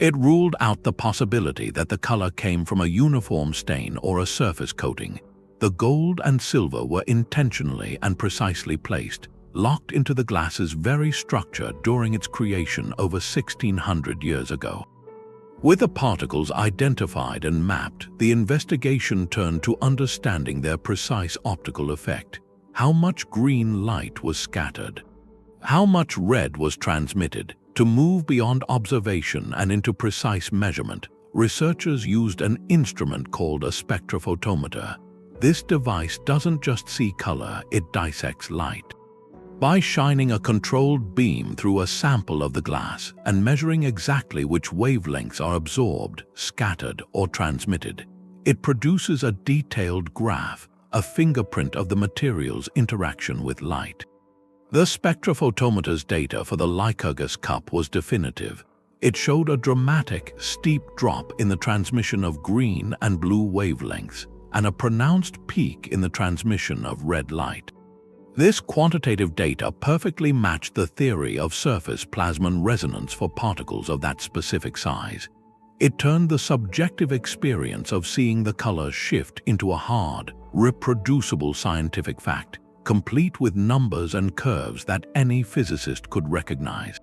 It ruled out the possibility that the color came from a uniform stain or a surface coating. The gold and silver were intentionally and precisely placed, locked into the glass's very structure during its creation over 1,600 years ago. With the particles identified and mapped, the investigation turned to understanding their precise optical effect. How much green light was scattered? How much red was transmitted? To move beyond observation and into precise measurement, researchers used an instrument called a spectrophotometer. This device doesn't just see color, it dissects light. By shining a controlled beam through a sample of the glass and measuring exactly which wavelengths are absorbed, scattered, or transmitted, it produces a detailed graph, a fingerprint of the material's interaction with light. The spectrophotometer's data for the Lycurgus Cup was definitive. It showed a dramatic, steep drop in the transmission of green and blue wavelengths, and a pronounced peak in the transmission of red light. This quantitative data perfectly matched the theory of surface Plasmon resonance for particles of that specific size. It turned the subjective experience of seeing the colors shift into a hard, reproducible scientific fact, complete with numbers and curves that any physicist could recognize.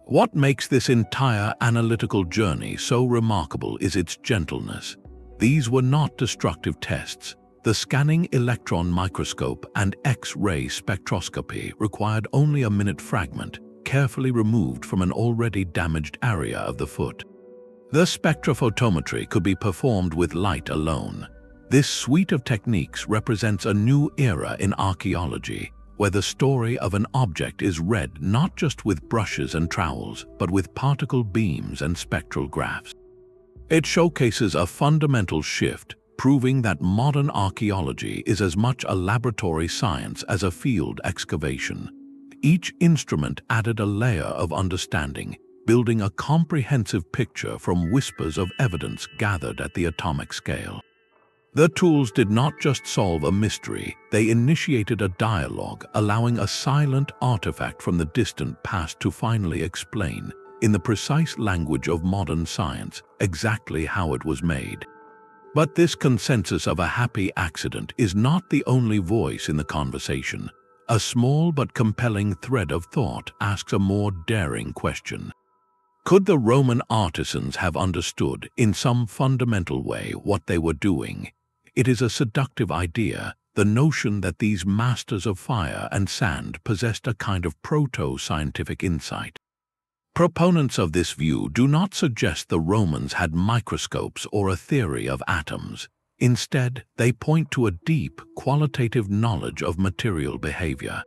What makes this entire analytical journey so remarkable is its gentleness. These were not destructive tests. The scanning electron microscope and X-ray spectroscopy required only a minute fragment, carefully removed from an already damaged area of the foot. The spectrophotometry could be performed with light alone. This suite of techniques represents a new era in archaeology, where the story of an object is read not just with brushes and trowels, but with particle beams and spectral graphs. It showcases a fundamental shift, proving that modern archaeology is as much a laboratory science as a field excavation. Each instrument added a layer of understanding, building a comprehensive picture from whispers of evidence gathered at the atomic scale. The tools did not just solve a mystery, they initiated a dialogue, allowing a silent artifact from the distant past to finally explain, in the precise language of modern science, exactly how it was made. But this consensus of a happy accident is not the only voice in the conversation. A small but compelling thread of thought asks a more daring question. Could the Roman artisans have understood, in some fundamental way, what they were doing? It is a seductive idea, the notion that these masters of fire and sand possessed a kind of proto-scientific insight. Proponents of this view do not suggest the Romans had microscopes or a theory of atoms. Instead, they point to a deep, qualitative knowledge of material behavior.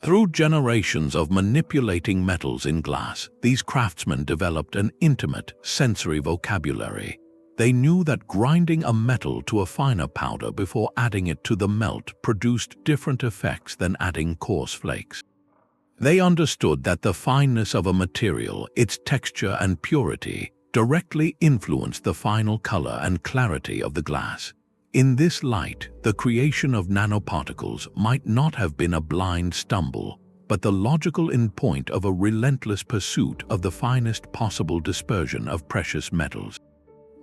Through generations of manipulating metals in glass, these craftsmen developed an intimate, sensory vocabulary. They knew that grinding a metal to a finer powder before adding it to the melt produced different effects than adding coarse flakes. They understood that the fineness of a material, its texture and purity, directly influenced the final color and clarity of the glass. In this light, the creation of nanoparticles might not have been a blind stumble, but the logical endpoint of a relentless pursuit of the finest possible dispersion of precious metals.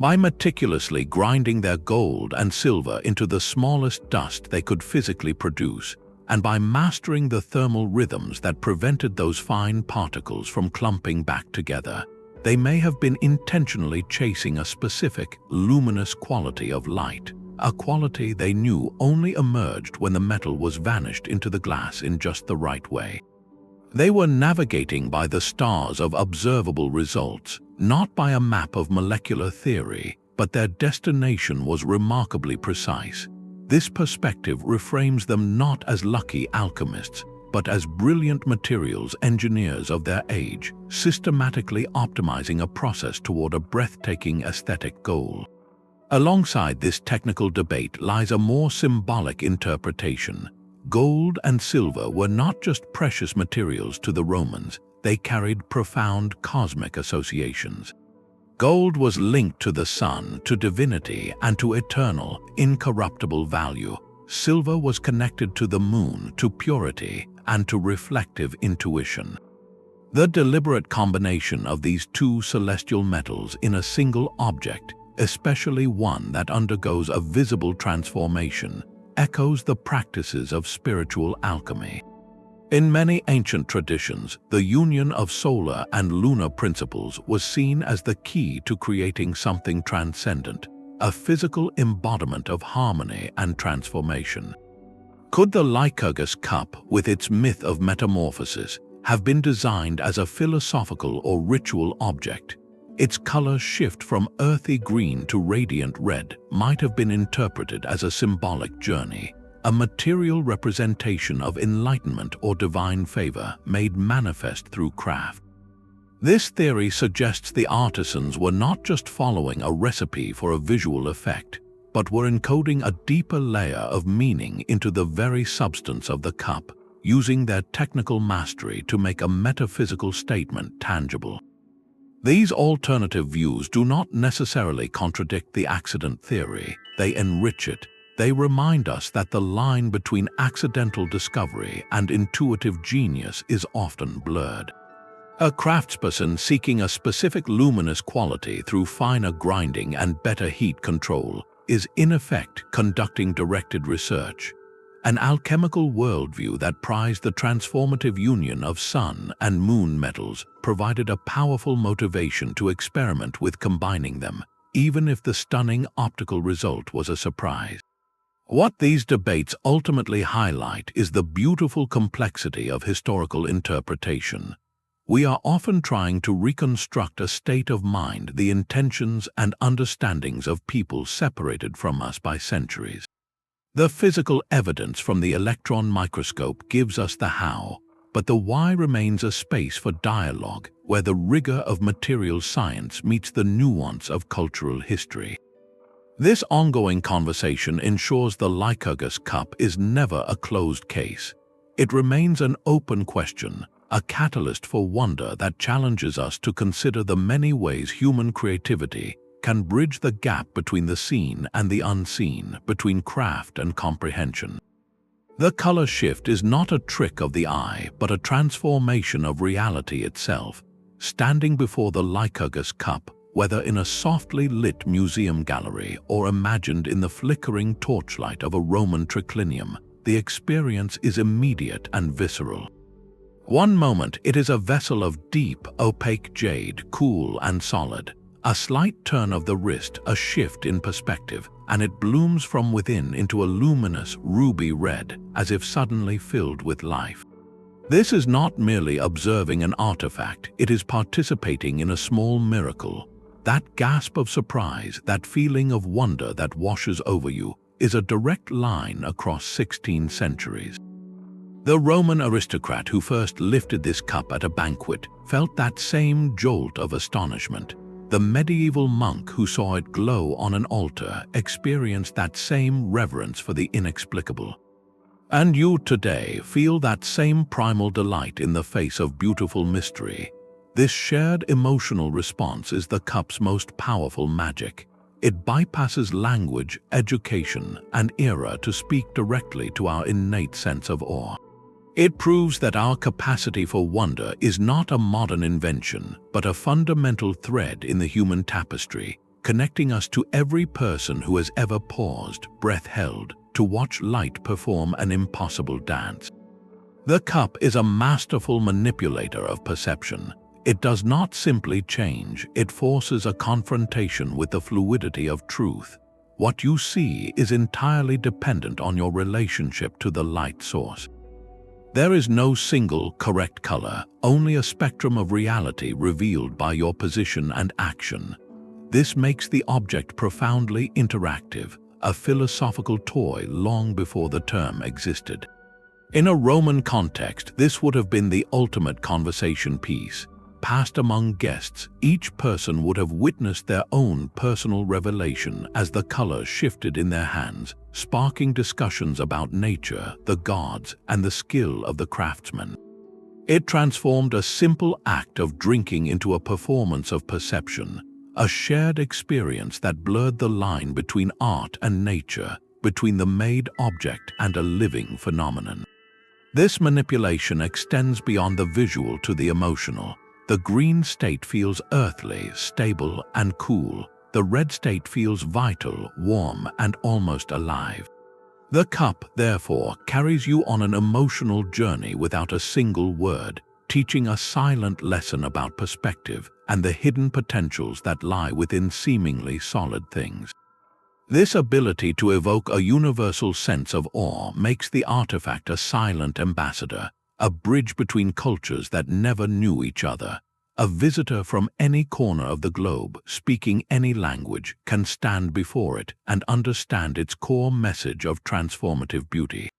By meticulously grinding their gold and silver into the smallest dust they could physically produce, and by mastering the thermal rhythms that prevented those fine particles from clumping back together, they may have been intentionally chasing a specific, luminous quality of light, a quality they knew only emerged when the metal was vanished into the glass in just the right way. They were navigating by the stars of observable results, not by a map of molecular theory, but their destination was remarkably precise. This perspective reframes them not as lucky alchemists, but as brilliant materials engineers of their age, systematically optimizing a process toward a breathtaking aesthetic goal. Alongside this technical debate lies a more symbolic interpretation. Gold and silver were not just precious materials to the Romans, they carried profound cosmic associations. Gold was linked to the sun, to divinity, and to eternal, incorruptible value. Silver was connected to the moon, to purity, and to reflective intuition. The deliberate combination of these two celestial metals in a single object, especially one that undergoes a visible transformation, echoes the practices of spiritual alchemy. In many ancient traditions, the union of solar and lunar principles was seen as the key to creating something transcendent, a physical embodiment of harmony and transformation. Could the Lycurgus Cup, with its myth of metamorphosis, have been designed as a philosophical or ritual object? Its colors shift from earthy green to radiant red might have been interpreted as a symbolic journey, a material representation of enlightenment or divine favor made manifest through craft. This theory suggests the artisans were not just following a recipe for a visual effect, but were encoding a deeper layer of meaning into the very substance of the cup, using their technical mastery to make a metaphysical statement tangible. These alternative views do not necessarily contradict the accident theory, they enrich it. They remind us that the line between accidental discovery and intuitive genius is often blurred. A craftsperson seeking a specific luminous quality through finer grinding and better heat control is in effect conducting directed research. An alchemical worldview that prized the transformative union of sun and moon metals provided a powerful motivation to experiment with combining them, even if the stunning optical result was a surprise. What these debates ultimately highlight is the beautiful complexity of historical interpretation. We are often trying to reconstruct a state of mind, the intentions and understandings of people separated from us by centuries. The physical evidence from the electron microscope gives us the how, but the why remains a space for dialogue where the rigor of material science meets the nuance of cultural history. This ongoing conversation ensures the Lycurgus Cup is never a closed case. It remains an open question, a catalyst for wonder that challenges us to consider the many ways human creativity can bridge the gap between the seen and the unseen, between craft and comprehension. The color shift is not a trick of the eye, but a transformation of reality itself. Standing before the Lycurgus Cup, whether in a softly lit museum gallery or imagined in the flickering torchlight of a Roman triclinium, the experience is immediate and visceral. One moment it is a vessel of deep, opaque jade, cool and solid. A slight turn of the wrist, a shift in perspective, and it blooms from within into a luminous ruby red, as if suddenly filled with life. This is not merely observing an artifact, it is participating in a small miracle. That gasp of surprise, that feeling of wonder that washes over you, is a direct line across 16 centuries. The Roman aristocrat who first lifted this cup at a banquet felt that same jolt of astonishment. The medieval monk who saw it glow on an altar experienced that same reverence for the inexplicable. And you today feel that same primal delight in the face of beautiful mystery. This shared emotional response is the cup's most powerful magic. It bypasses language, education, and era to speak directly to our innate sense of awe. It proves that our capacity for wonder is not a modern invention, but a fundamental thread in the human tapestry, connecting us to every person who has ever paused, breath held, to watch light perform an impossible dance. The cup is a masterful manipulator of perception. It does not simply change, it forces a confrontation with the fluidity of truth. What you see is entirely dependent on your relationship to the light source. There is no single correct color, only a spectrum of reality revealed by your position and action. This makes the object profoundly interactive, a philosophical toy long before the term existed. In a Roman context, this would have been the ultimate conversation piece. Passed among guests, each person would have witnessed their own personal revelation as the color shifted in their hands, sparking discussions about nature, the gods, and the skill of the craftsman. It transformed a simple act of drinking into a performance of perception, a shared experience that blurred the line between art and nature, between the made object and a living phenomenon. This manipulation extends beyond the visual to the emotional. The green state feels earthly, stable, and cool. The red state feels vital, warm, and almost alive. The cup, therefore, carries you on an emotional journey without a single word, teaching a silent lesson about perspective and the hidden potentials that lie within seemingly solid things. This ability to evoke a universal sense of awe makes the artifact a silent ambassador, a bridge between cultures that never knew each other. A visitor from any corner of the globe, speaking any language, can stand before it and understand its core message of transformative beauty.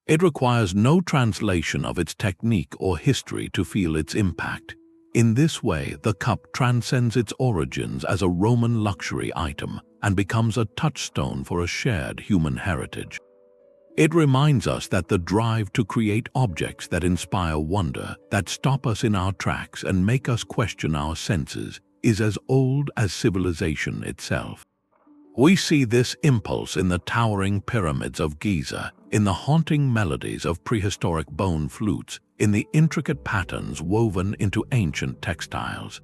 It requires no translation of its technique or history to feel its impact. In this way, the cup transcends its origins as a Roman luxury item and becomes a touchstone for a shared human heritage. It reminds us that the drive to create objects that inspire wonder, that stop us in our tracks and make us question our senses, is as old as civilization itself. We see this impulse in the towering pyramids of Giza, in the haunting melodies of prehistoric bone flutes, in the intricate patterns woven into ancient textiles.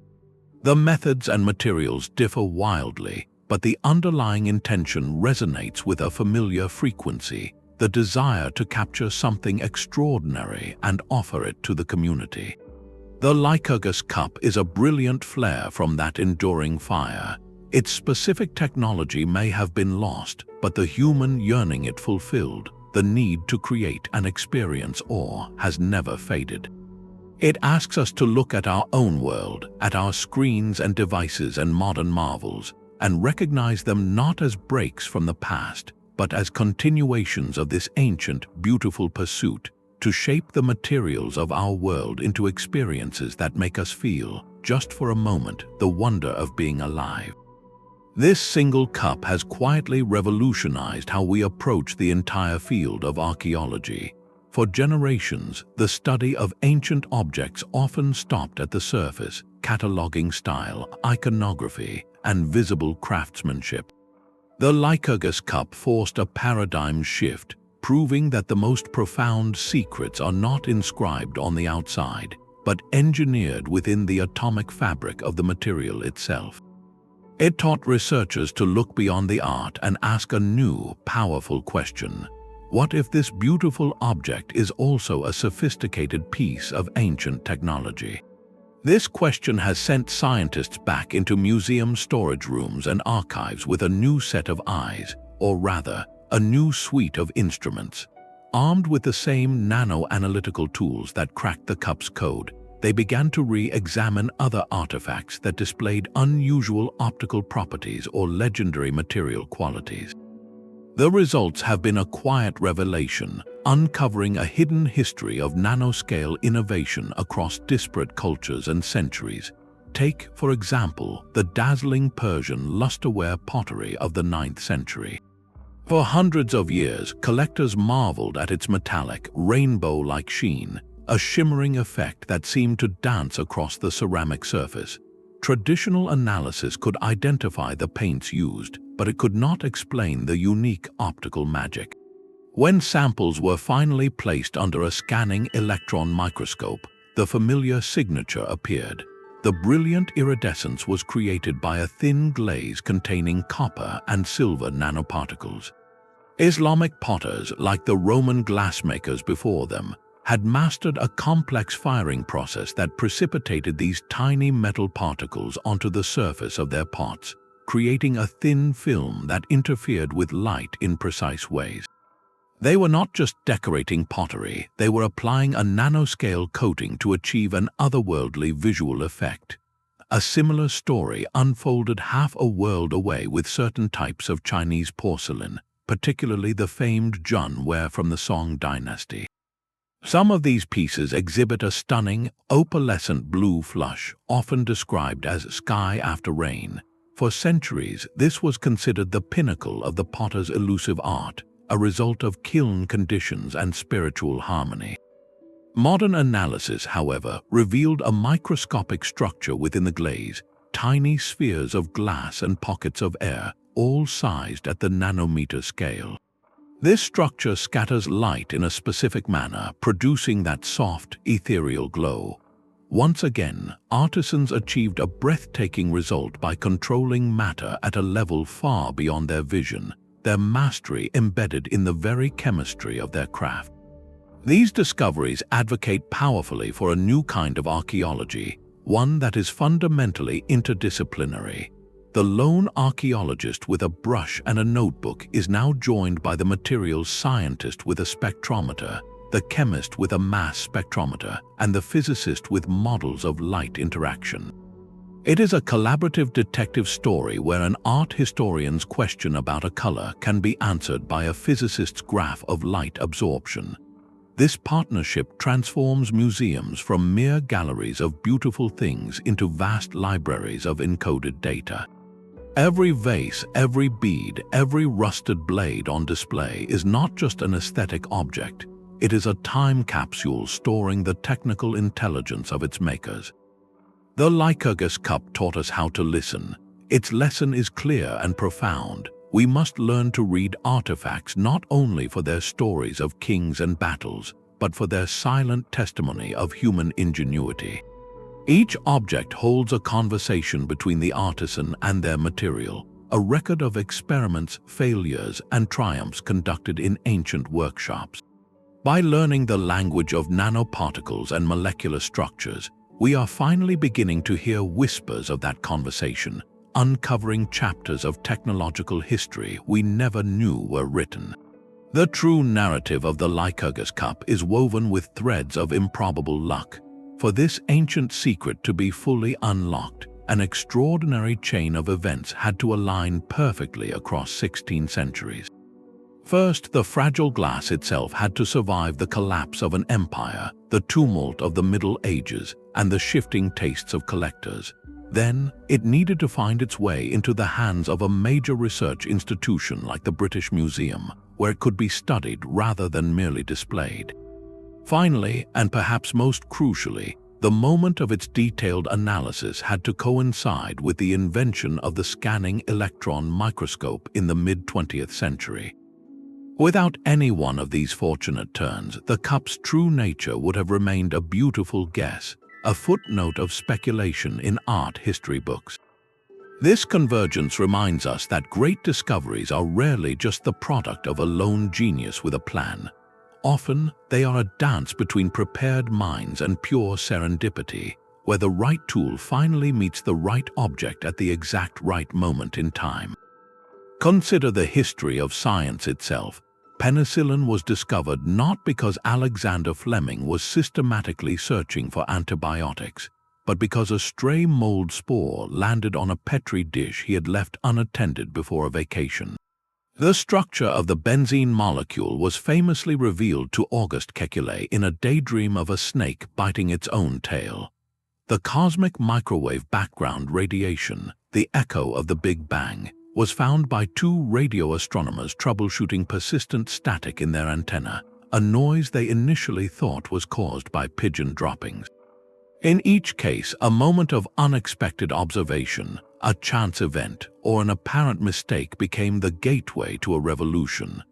The methods and materials differ wildly, but the underlying intention resonates with a familiar frequency, the desire to capture something extraordinary and offer it to the community. The Lycurgus Cup is a brilliant flare from that enduring fire. Its specific technology may have been lost, but the human yearning it fulfilled, the need to create and experience awe, has never faded. It asks us to look at our own world, at our screens and devices and modern marvels, and recognize them not as breaks from the past, but as continuations of this ancient, beautiful pursuit to shape the materials of our world into experiences that make us feel, just for a moment, the wonder of being alive. This single cup has quietly revolutionized how we approach the entire field of archaeology. For generations, the study of ancient objects often stopped at the surface, cataloging style, iconography, and visible craftsmanship. The Lycurgus Cup forced a paradigm shift, proving that the most profound secrets are not inscribed on the outside, but engineered within the atomic fabric of the material itself. It taught researchers to look beyond the art and ask a new, powerful question. What if this beautiful object is also a sophisticated piece of ancient technology? This question has sent scientists back into museum storage rooms and archives with a new set of eyes, or rather, a new suite of instruments. Armed with the same nano-analytical tools that cracked the cup's code, they began to re-examine other artifacts that displayed unusual optical properties or legendary material qualities. The results have been a quiet revelation, uncovering a hidden history of nanoscale innovation across disparate cultures and centuries. Take, for example, the dazzling Persian lusterware pottery of the 9th century. For hundreds of years, collectors marveled at its metallic, rainbow-like sheen, a shimmering effect that seemed to dance across the ceramic surface. Traditional analysis could identify the paints used, but it could not explain the unique optical magic. When samples were finally placed under a scanning electron microscope, the familiar signature appeared. The brilliant iridescence was created by a thin glaze containing copper and silver nanoparticles. Islamic potters, like the Roman glassmakers before them, had mastered a complex firing process that precipitated these tiny metal particles onto the surface of their pots, creating a thin film that interfered with light in precise ways. They were not just decorating pottery, they were applying a nanoscale coating to achieve an otherworldly visual effect. A similar story unfolded half a world away with certain types of Chinese porcelain, particularly the famed Junware from the Song dynasty. Some of these pieces exhibit a stunning, opalescent blue flush, often described as sky after rain. For centuries, this was considered the pinnacle of the potter's elusive art, a result of kiln conditions and spiritual harmony. Modern analysis, however, revealed a microscopic structure within the glaze, tiny spheres of glass and pockets of air, all sized at the nanometer scale. This structure scatters light in a specific manner, producing that soft, ethereal glow. Once again, artisans achieved a breathtaking result by controlling matter at a level far beyond their vision, their mastery embedded in the very chemistry of their craft. These discoveries advocate powerfully for a new kind of archaeology, one that is fundamentally interdisciplinary. The lone archaeologist with a brush and a notebook is now joined by the materials scientist with a spectrometer, the chemist with a mass spectrometer, and the physicist with models of light interaction. It is a collaborative detective story where an art historian's question about a color can be answered by a physicist's graph of light absorption. This partnership transforms museums from mere galleries of beautiful things into vast libraries of encoded data. Every vase, every bead, every rusted blade on display is not just an aesthetic object. It is a time capsule storing the technical intelligence of its makers. The Lycurgus Cup taught us how to listen. Its lesson is clear and profound. We must learn to read artifacts not only for their stories of kings and battles, but for their silent testimony of human ingenuity. Each object holds a conversation between the artisan and their material, a record of experiments, failures, and triumphs conducted in ancient workshops. By learning the language of nanoparticles and molecular structures, we are finally beginning to hear whispers of that conversation, uncovering chapters of technological history we never knew were written. The true narrative of the Lycurgus Cup is woven with threads of improbable luck. For this ancient secret to be fully unlocked, an extraordinary chain of events had to align perfectly across 16 centuries. First, the fragile glass itself had to survive the collapse of an empire, the tumult of the Middle Ages, and the shifting tastes of collectors. Then, it needed to find its way into the hands of a major research institution like the British Museum, where it could be studied rather than merely displayed. Finally, and perhaps most crucially, the moment of its detailed analysis had to coincide with the invention of the scanning electron microscope in the mid-20th century. Without any one of these fortunate turns, the cup's true nature would have remained a beautiful guess, a footnote of speculation in art history books. This convergence reminds us that great discoveries are rarely just the product of a lone genius with a plan. Often, they are a dance between prepared minds and pure serendipity, where the right tool finally meets the right object at the exact right moment in time. Consider the history of science itself. Penicillin was discovered not because Alexander Fleming was systematically searching for antibiotics, but because a stray mold spore landed on a Petri dish he had left unattended before a vacation. The structure of the benzene molecule was famously revealed to Auguste Kekulé in a daydream of a snake biting its own tail. The cosmic microwave background radiation, the echo of the Big Bang, was found by two radio astronomers troubleshooting persistent static in their antenna, a noise they initially thought was caused by pigeon droppings. In each case, a moment of unexpected observation, a chance event, or an apparent mistake became the gateway to a revolution.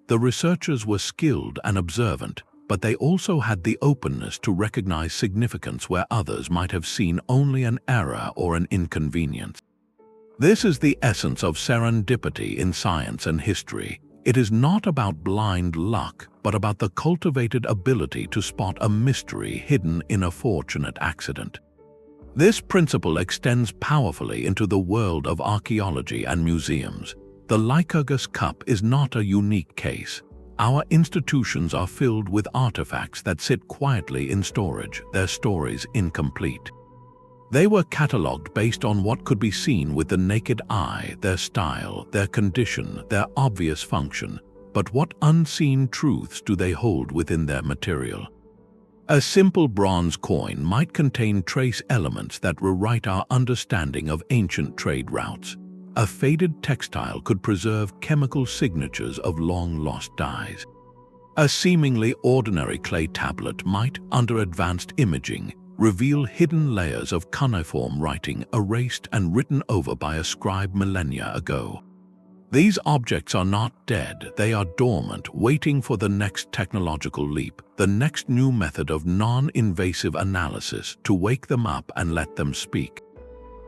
The researchers were skilled and observant, but they also had the openness to recognize significance where others might have seen only an error or an inconvenience. This is the essence of serendipity in science and history. It is not about blind luck, but about the cultivated ability to spot a mystery hidden in a fortunate accident. This principle extends powerfully into the world of archaeology and museums. The Lycurgus Cup is not a unique case. Our institutions are filled with artifacts that sit quietly in storage, their stories incomplete. They were catalogued based on what could be seen with the naked eye, their style, their condition, their obvious function. But what unseen truths do they hold within their material? A simple bronze coin might contain trace elements that rewrite our understanding of ancient trade routes. A faded textile could preserve chemical signatures of long-lost dyes. A seemingly ordinary clay tablet might, under advanced imaging, reveal hidden layers of cuneiform writing erased and written over by a scribe millennia ago. These objects are not dead, they are dormant, waiting for the next technological leap, the next new method of non-invasive analysis to wake them up and let them speak.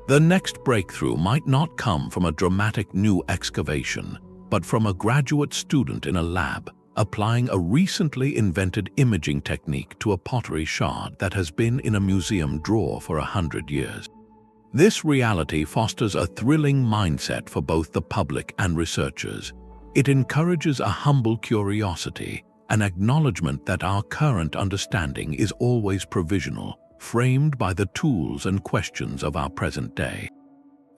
The next breakthrough might not come from a dramatic new excavation, but from a graduate student in a lab, applying a recently invented imaging technique to a pottery shard that has been in a museum drawer for 100 years. This reality fosters a thrilling mindset for both the public and researchers. It encourages a humble curiosity, an acknowledgement that our current understanding is always provisional, framed by the tools and questions of our present day.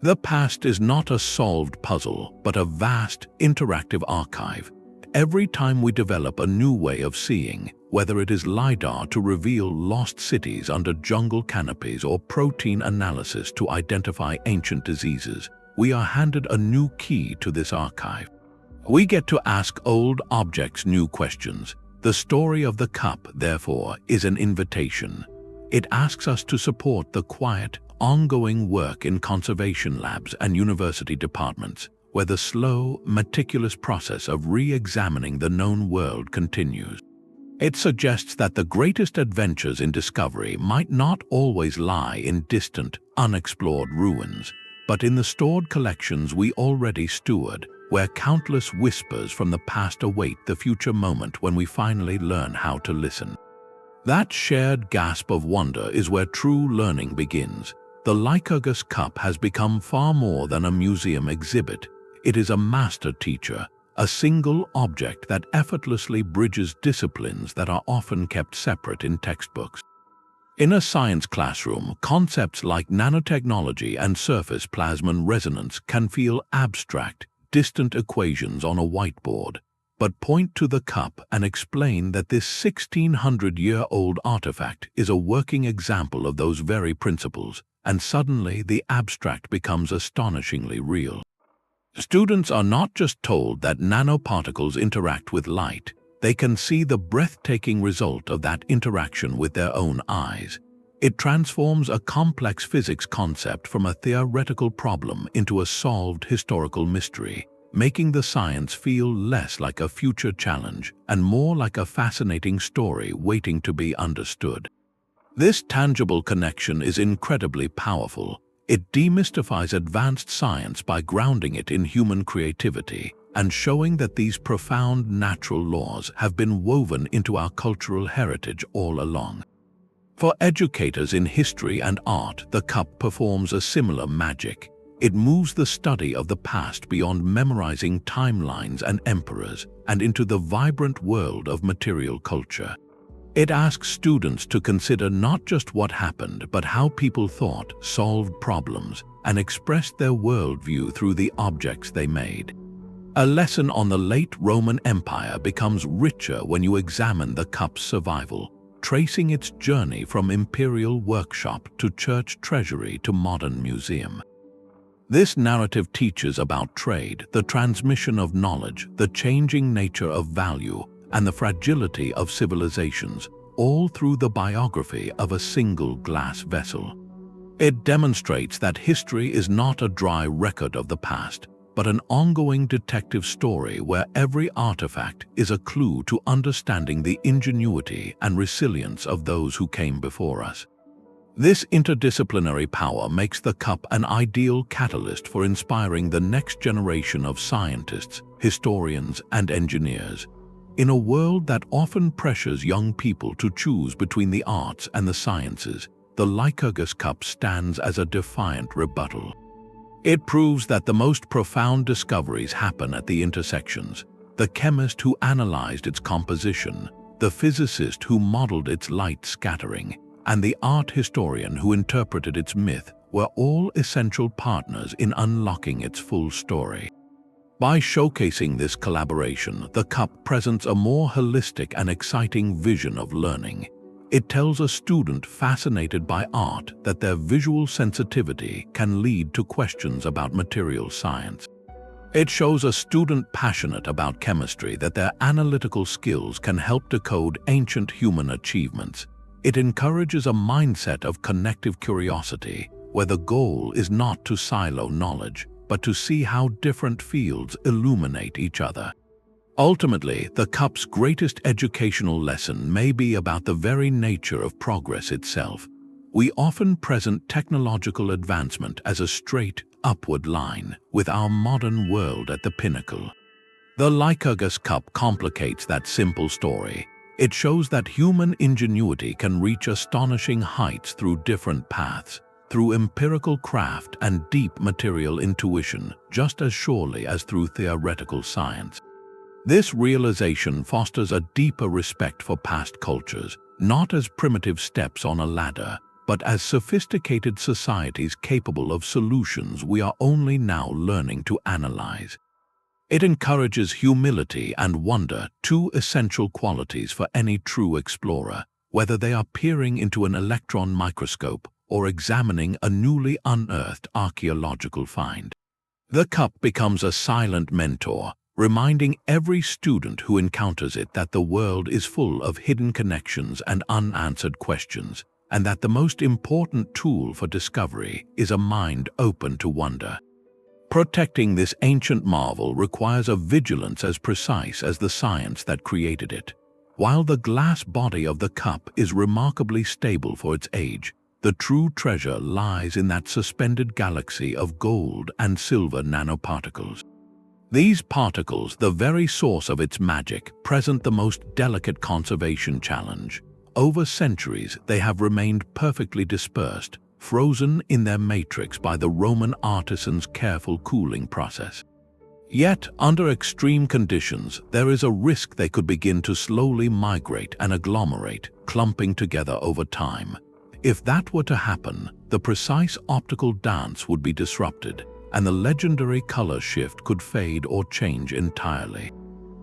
The past is not a solved puzzle, but a vast, interactive archive. Every time we develop a new way of seeing, whether it is LiDAR to reveal lost cities under jungle canopies or protein analysis to identify ancient diseases, we are handed a new key to this archive. We get to ask old objects new questions. The story of the cup, therefore, is an invitation. It asks us to support the quiet, ongoing work in conservation labs and university departments, where the slow, meticulous process of re-examining the known world continues. It suggests that the greatest adventures in discovery might not always lie in distant, unexplored ruins, but in the stored collections we already steward, where countless whispers from the past await the future moment when we finally learn how to listen. That shared gasp of wonder is where true learning begins. The Lycurgus Cup has become far more than a museum exhibit. It is a master teacher, a single object that effortlessly bridges disciplines that are often kept separate in textbooks. In a science classroom, concepts like nanotechnology and surface plasmon resonance can feel abstract, distant equations on a whiteboard. But point to the cup and explain that this 1600-year-old artifact is a working example of those very principles, and suddenly the abstract becomes astonishingly real. Students are not just told that nanoparticles interact with light, they can see the breathtaking result of that interaction with their own eyes. It transforms a complex physics concept from a theoretical problem into a solved historical mystery, making the science feel less like a future challenge and more like a fascinating story waiting to be understood. This tangible connection is incredibly powerful. It demystifies advanced science by grounding it in human creativity and showing that these profound natural laws have been woven into our cultural heritage all along. For educators in history and art, the cup performs a similar magic. It moves the study of the past beyond memorizing timelines and emperors and into the vibrant world of material culture. It asks students to consider not just what happened, but how people thought, solved problems, and expressed their worldview through the objects they made. A lesson on the late Roman Empire becomes richer when you examine the cup's survival, tracing its journey from imperial workshop to church treasury to modern museum. This narrative teaches about trade, the transmission of knowledge, the changing nature of value, and the fragility of civilizations, all through the biography of a single glass vessel. It demonstrates that history is not a dry record of the past, but an ongoing detective story where every artifact is a clue to understanding the ingenuity and resilience of those who came before us. This interdisciplinary power makes the cup an ideal catalyst for inspiring the next generation of scientists, historians, and engineers. In a world that often pressures young people to choose between the arts and the sciences, the Lycurgus Cup stands as a defiant rebuttal. It proves that the most profound discoveries happen at the intersections. The chemist who analyzed its composition, the physicist who modeled its light scattering, and the art historian who interpreted its myth were all essential partners in unlocking its full story. By showcasing this collaboration, the cup presents a more holistic and exciting vision of learning. It tells a student fascinated by art that their visual sensitivity can lead to questions about material science. It shows a student passionate about chemistry that their analytical skills can help decode ancient human achievements. It encourages a mindset of connective curiosity, where the goal is not to silo knowledge, but to see how different fields illuminate each other. Ultimately, the cup's greatest educational lesson may be about the very nature of progress itself. We often present technological advancement as a straight, upward line, with our modern world at the pinnacle. The Lycurgus Cup complicates that simple story. It shows that human ingenuity can reach astonishing heights through different paths, through empirical craft and deep material intuition, just as surely as through theoretical science. This realization fosters a deeper respect for past cultures, not as primitive steps on a ladder, but as sophisticated societies capable of solutions we are only now learning to analyze. It encourages humility and wonder, two essential qualities for any true explorer, whether they are peering into an electron microscope or examining a newly unearthed archaeological find. The cup becomes a silent mentor, reminding every student who encounters it that the world is full of hidden connections and unanswered questions, and that the most important tool for discovery is a mind open to wonder. Protecting this ancient marvel requires a vigilance as precise as the science that created it. While the glass body of the cup is remarkably stable for its age, the true treasure lies in that suspended galaxy of gold and silver nanoparticles. These particles, the very source of its magic, present the most delicate conservation challenge. Over centuries, they have remained perfectly dispersed, frozen in their matrix by the Roman artisans' careful cooling process. Yet, under extreme conditions, there is a risk they could begin to slowly migrate and agglomerate, clumping together over time. If that were to happen, the precise optical dance would be disrupted, and the legendary color shift could fade or change entirely.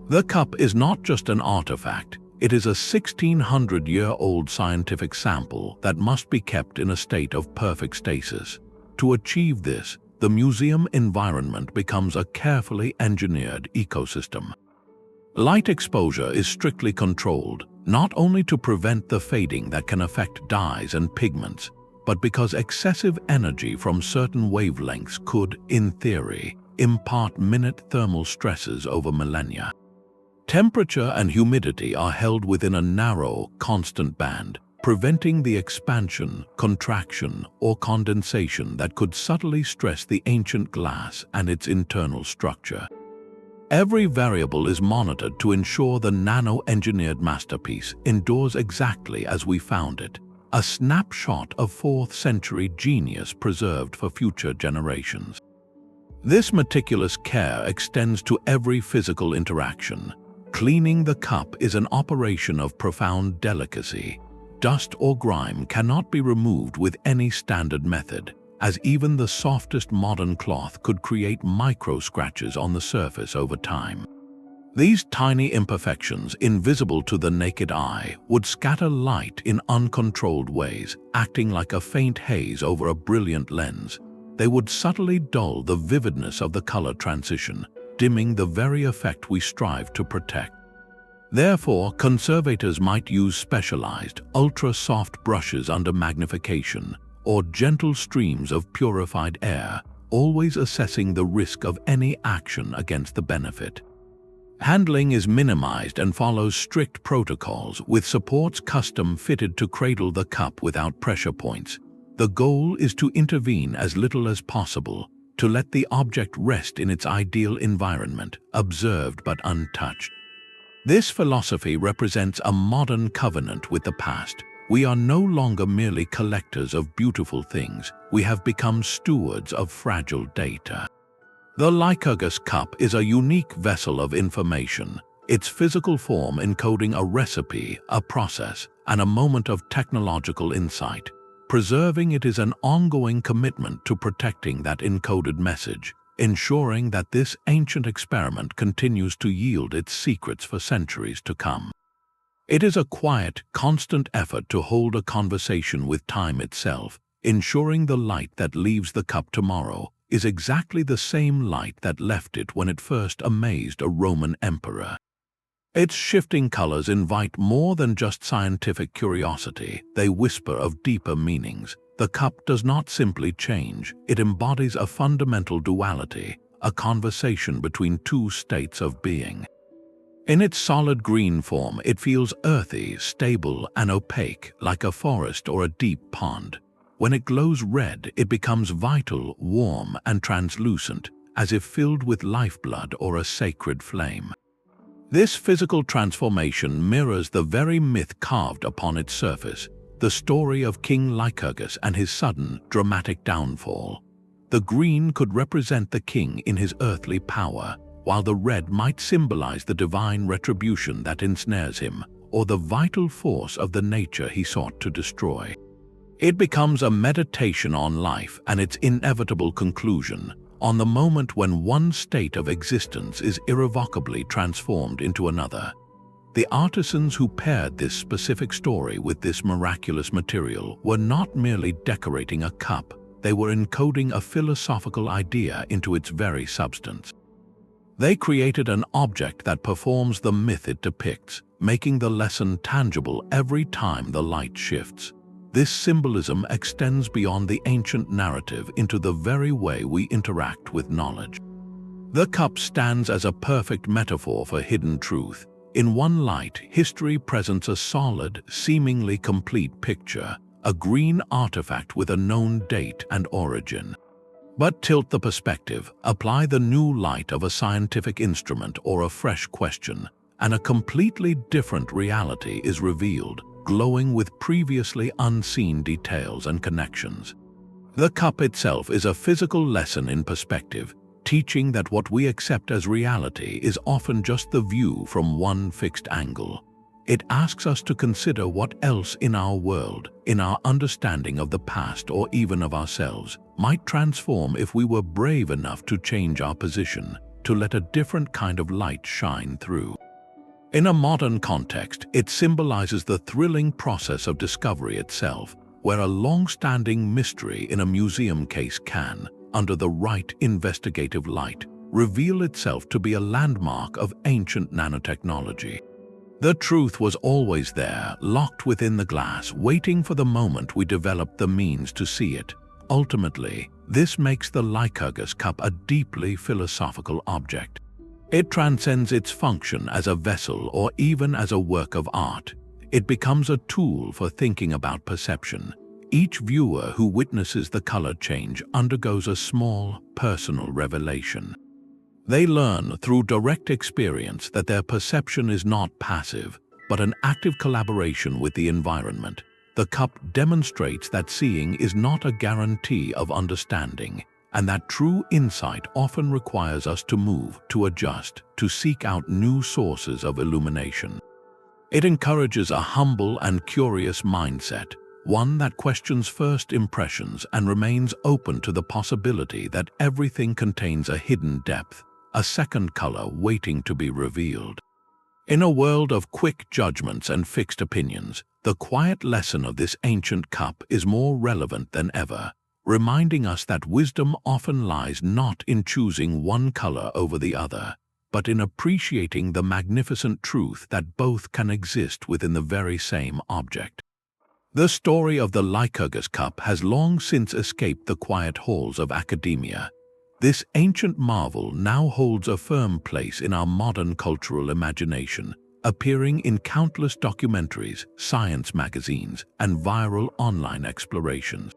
The cup is not just an artifact, it is a 1600-year-old scientific sample that must be kept in a state of perfect stasis. To achieve this, the museum environment becomes a carefully engineered ecosystem. Light exposure is strictly controlled, not only to prevent the fading that can affect dyes and pigments, but because excessive energy from certain wavelengths could, in theory, impart minute thermal stresses over millennia. Temperature and humidity are held within a narrow, constant band, preventing the expansion, contraction, or condensation that could subtly stress the ancient glass and its internal structure. Every variable is monitored to ensure the nano-engineered masterpiece endures exactly as we found it, a snapshot of 4th century genius preserved for future generations. This meticulous care extends to every physical interaction. Cleaning the cup is an operation of profound delicacy. Dust or grime cannot be removed with any standard method, as even the softest modern cloth could create micro-scratches on the surface over time. These tiny imperfections, invisible to the naked eye, would scatter light in uncontrolled ways, acting like a faint haze over a brilliant lens. They would subtly dull the vividness of the color transition, dimming the very effect we strive to protect. Therefore, conservators might use specialized, ultra-soft brushes under magnification, or gentle streams of purified air, always assessing the risk of any action against the benefit. Handling is minimized and follows strict protocols, with supports custom fitted to cradle the cup without pressure points. The goal is to intervene as little as possible, to let the object rest in its ideal environment, observed but untouched. This philosophy represents a modern covenant with the past. We are no longer merely collectors of beautiful things. We have become stewards of fragile data. The Lycurgus Cup is a unique vessel of information, its physical form encoding a recipe, a process, and a moment of technological insight. Preserving it is an ongoing commitment to protecting that encoded message, ensuring that this ancient experiment continues to yield its secrets for centuries to come. It is a quiet, constant effort to hold a conversation with time itself, ensuring the light that leaves the cup tomorrow is exactly the same light that left it when it first amazed a Roman emperor. Its shifting colors invite more than just scientific curiosity. They whisper of deeper meanings. The cup does not simply change. It embodies a fundamental duality, a conversation between two states of being. In its solid green form, it feels earthy, stable, and opaque, like a forest or a deep pond. When it glows red, it becomes vital, warm, and translucent, as if filled with lifeblood or a sacred flame. This physical transformation mirrors the very myth carved upon its surface, the story of King Lycurgus and his sudden, dramatic downfall. The green could represent the king in his earthly power, while the red might symbolize the divine retribution that ensnares him, or the vital force of the nature he sought to destroy. It becomes a meditation on life and its inevitable conclusion, on the moment when one state of existence is irrevocably transformed into another. The artisans who paired this specific story with this miraculous material were not merely decorating a cup, they were encoding a philosophical idea into its very substance. They created an object that performs the myth it depicts, making the lesson tangible every time the light shifts. This symbolism extends beyond the ancient narrative into the very way we interact with knowledge. The cup stands as a perfect metaphor for hidden truth. In one light, history presents a solid, seemingly complete picture, a green artifact with a known date and origin. But tilt the perspective, apply the new light of a scientific instrument or a fresh question, and a completely different reality is revealed, glowing with previously unseen details and connections. The cup itself is a physical lesson in perspective, teaching that what we accept as reality is often just the view from one fixed angle. It asks us to consider what else in our world, in our understanding of the past or even of ourselves, might transform if we were brave enough to change our position, to let a different kind of light shine through. In a modern context, it symbolizes the thrilling process of discovery itself, where a long-standing mystery in a museum case can, under the right investigative light, reveal itself to be a landmark of ancient nanotechnology. The truth was always there, locked within the glass, waiting for the moment we developed the means to see it. Ultimately, this makes the Lycurgus Cup a deeply philosophical object. It transcends its function as a vessel or even as a work of art. It becomes a tool for thinking about perception. Each viewer who witnesses the color change undergoes a small, personal revelation. They learn through direct experience that their perception is not passive, but an active collaboration with the environment. The cup demonstrates that seeing is not a guarantee of understanding, and that true insight often requires us to move, to adjust, to seek out new sources of illumination. It encourages a humble and curious mindset, one that questions first impressions and remains open to the possibility that everything contains a hidden depth, a second color waiting to be revealed. In a world of quick judgments and fixed opinions, the quiet lesson of this ancient cup is more relevant than ever, reminding us that wisdom often lies not in choosing one color over the other, but in appreciating the magnificent truth that both can exist within the very same object. The story of the Lycurgus Cup has long since escaped the quiet halls of academia. This ancient marvel now holds a firm place in our modern cultural imagination, appearing in countless documentaries, science magazines, and viral online explorations.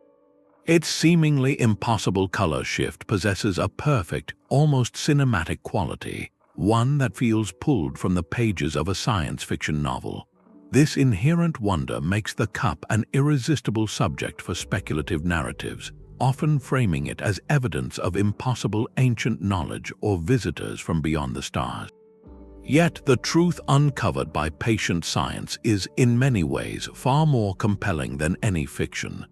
Its seemingly impossible color shift possesses a perfect, almost cinematic quality, one that feels pulled from the pages of a science fiction novel. This inherent wonder makes the cup an irresistible subject for speculative narratives, often framing it as evidence of impossible ancient knowledge or visitors from beyond the stars. Yet the truth uncovered by patient science is, in many ways, far more compelling than any fiction.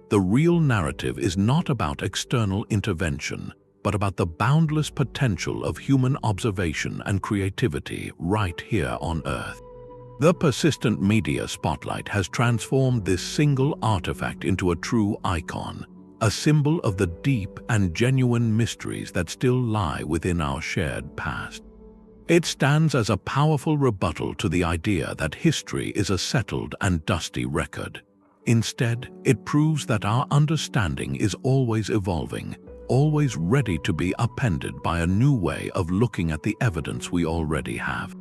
The real narrative is not about external intervention, but about the boundless potential of human observation and creativity right here on Earth. The persistent media spotlight has transformed this single artifact into a true icon, a symbol of the deep and genuine mysteries that still lie within our shared past. It stands as a powerful rebuttal to the idea that history is a settled and dusty record. Instead, it proves that our understanding is always evolving, always ready to be upended by a new way of looking at the evidence we already have.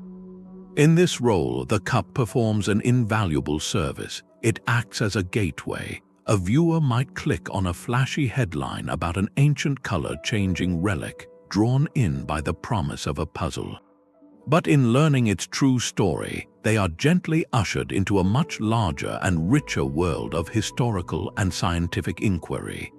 In this role, the cup performs an invaluable service. It acts as a gateway. A viewer might click on a flashy headline about an ancient color-changing relic, drawn in by the promise of a puzzle. But in learning its true story, they are gently ushered into a much larger and richer world of historical and scientific inquiry.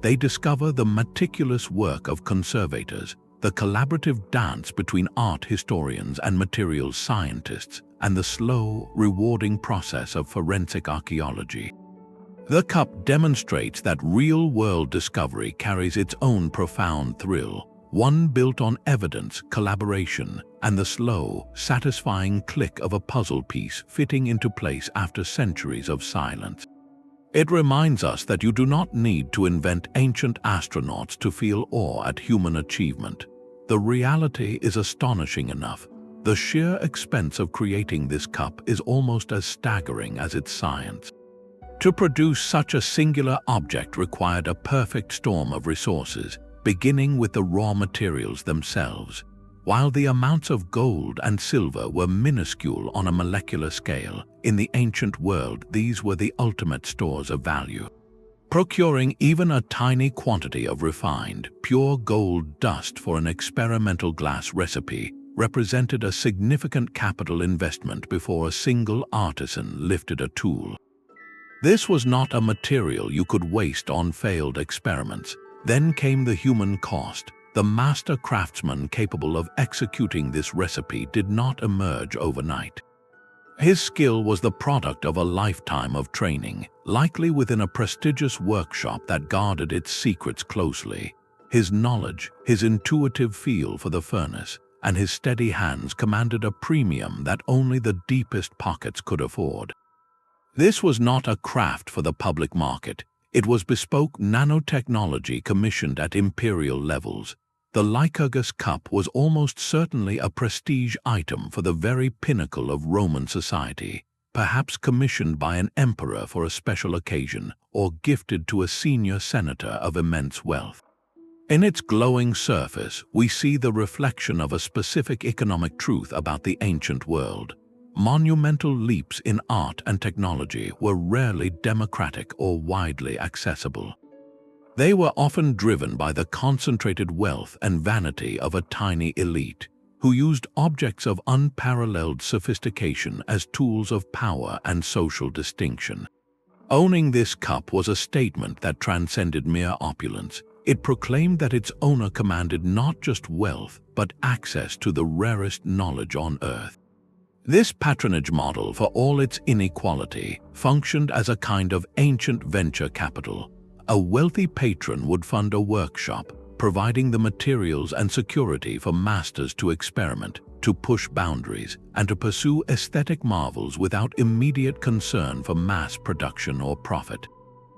They discover the meticulous work of conservators, the collaborative dance between art historians and materials scientists, and the slow, rewarding process of forensic archaeology. The cup demonstrates that real-world discovery carries its own profound thrill, one built on evidence, collaboration, and the slow, satisfying click of a puzzle piece fitting into place after centuries of silence. It reminds us that you do not need to invent ancient astronauts to feel awe at human achievement. The reality is astonishing enough. The sheer expense of creating this cup is almost as staggering as its science. To produce such a singular object required a perfect storm of resources, beginning with the raw materials themselves. While the amounts of gold and silver were minuscule on a molecular scale, in the ancient world these were the ultimate stores of value. Procuring even a tiny quantity of refined, pure gold dust for an experimental glass recipe represented a significant capital investment before a single artisan lifted a tool. This was not a material you could waste on failed experiments. Then came the human cost. The master craftsman capable of executing this recipe did not emerge overnight. His skill was the product of a lifetime of training, likely within a prestigious workshop that guarded its secrets closely. His knowledge, his intuitive feel for the furnace, and his steady hands commanded a premium that only the deepest pockets could afford. This was not a craft for the public market. It was bespoke nanotechnology commissioned at imperial levels. The Lycurgus Cup was almost certainly a prestige item for the very pinnacle of Roman society, perhaps commissioned by an emperor for a special occasion or gifted to a senior senator of immense wealth. In its glowing surface, we see the reflection of a specific economic truth about the ancient world. Monumental leaps in art and technology were rarely democratic or widely accessible. They were often driven by the concentrated wealth and vanity of a tiny elite, who used objects of unparalleled sophistication as tools of power and social distinction. Owning this cup was a statement that transcended mere opulence. It proclaimed that its owner commanded not just wealth, but access to the rarest knowledge on Earth. This patronage model, for all its inequality, functioned as a kind of ancient venture capital. A wealthy patron would fund a workshop, providing the materials and security for masters to experiment, to push boundaries, and to pursue aesthetic marvels without immediate concern for mass production or profit.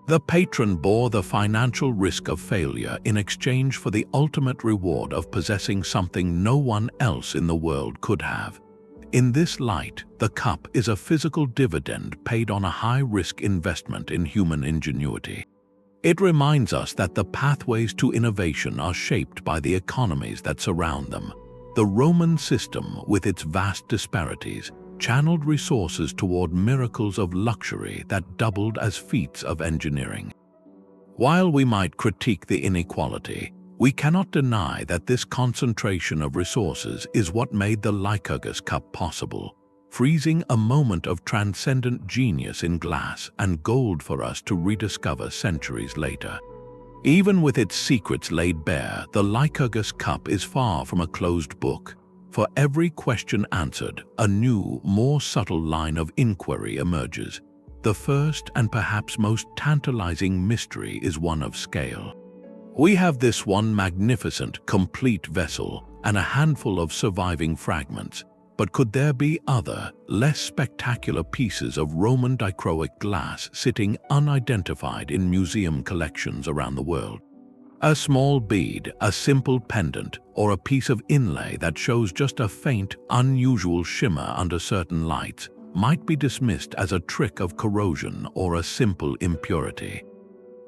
The patron bore the financial risk of failure in exchange for the ultimate reward of possessing something no one else in the world could have. In this light, the cup is a physical dividend paid on a high-risk investment in human ingenuity. It reminds us that the pathways to innovation are shaped by the economies that surround them. The Roman system, with its vast disparities, channeled resources toward miracles of luxury that doubled as feats of engineering. While we might critique the inequality, we cannot deny that this concentration of resources is what made the Lycurgus Cup possible, freezing a moment of transcendent genius in glass and gold for us to rediscover centuries later. Even with its secrets laid bare, the Lycurgus Cup is far from a closed book. For every question answered, a new, more subtle line of inquiry emerges. The first and perhaps most tantalizing mystery is one of scale. We have this one magnificent, complete vessel and a handful of surviving fragments, but could there be other, less spectacular pieces of Roman dichroic glass sitting unidentified in museum collections around the world? A small bead, a simple pendant, or a piece of inlay that shows just a faint, unusual shimmer under certain lights might be dismissed as a trick of corrosion or a simple impurity.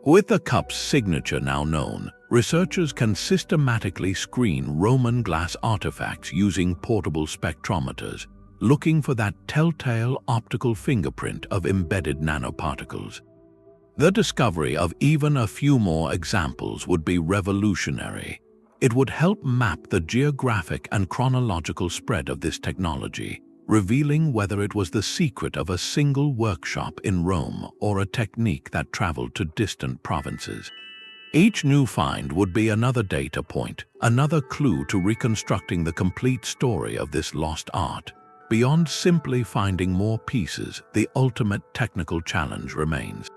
With the cup's signature now known, researchers can systematically screen Roman glass artifacts using portable spectrometers, looking for that telltale optical fingerprint of embedded nanoparticles. The discovery of even a few more examples would be revolutionary. It would help map the geographic and chronological spread of this technology, revealing whether it was the secret of a single workshop in Rome or a technique that traveled to distant provinces. Each new find would be another data point, another clue to reconstructing the complete story of this lost art. Beyond simply finding more pieces, the ultimate technical challenge remains.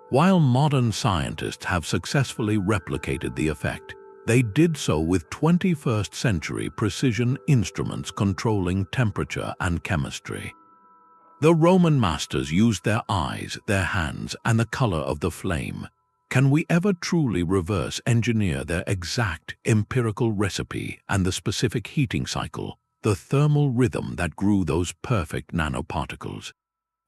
While modern scientists have successfully replicated the effect, they did so with 21st century precision instruments controlling temperature and chemistry. The Roman masters used their eyes, their hands, and the color of the flame. Can we ever truly reverse engineer their exact empirical recipe and the specific heating cycle, the thermal rhythm that grew those perfect nanoparticles?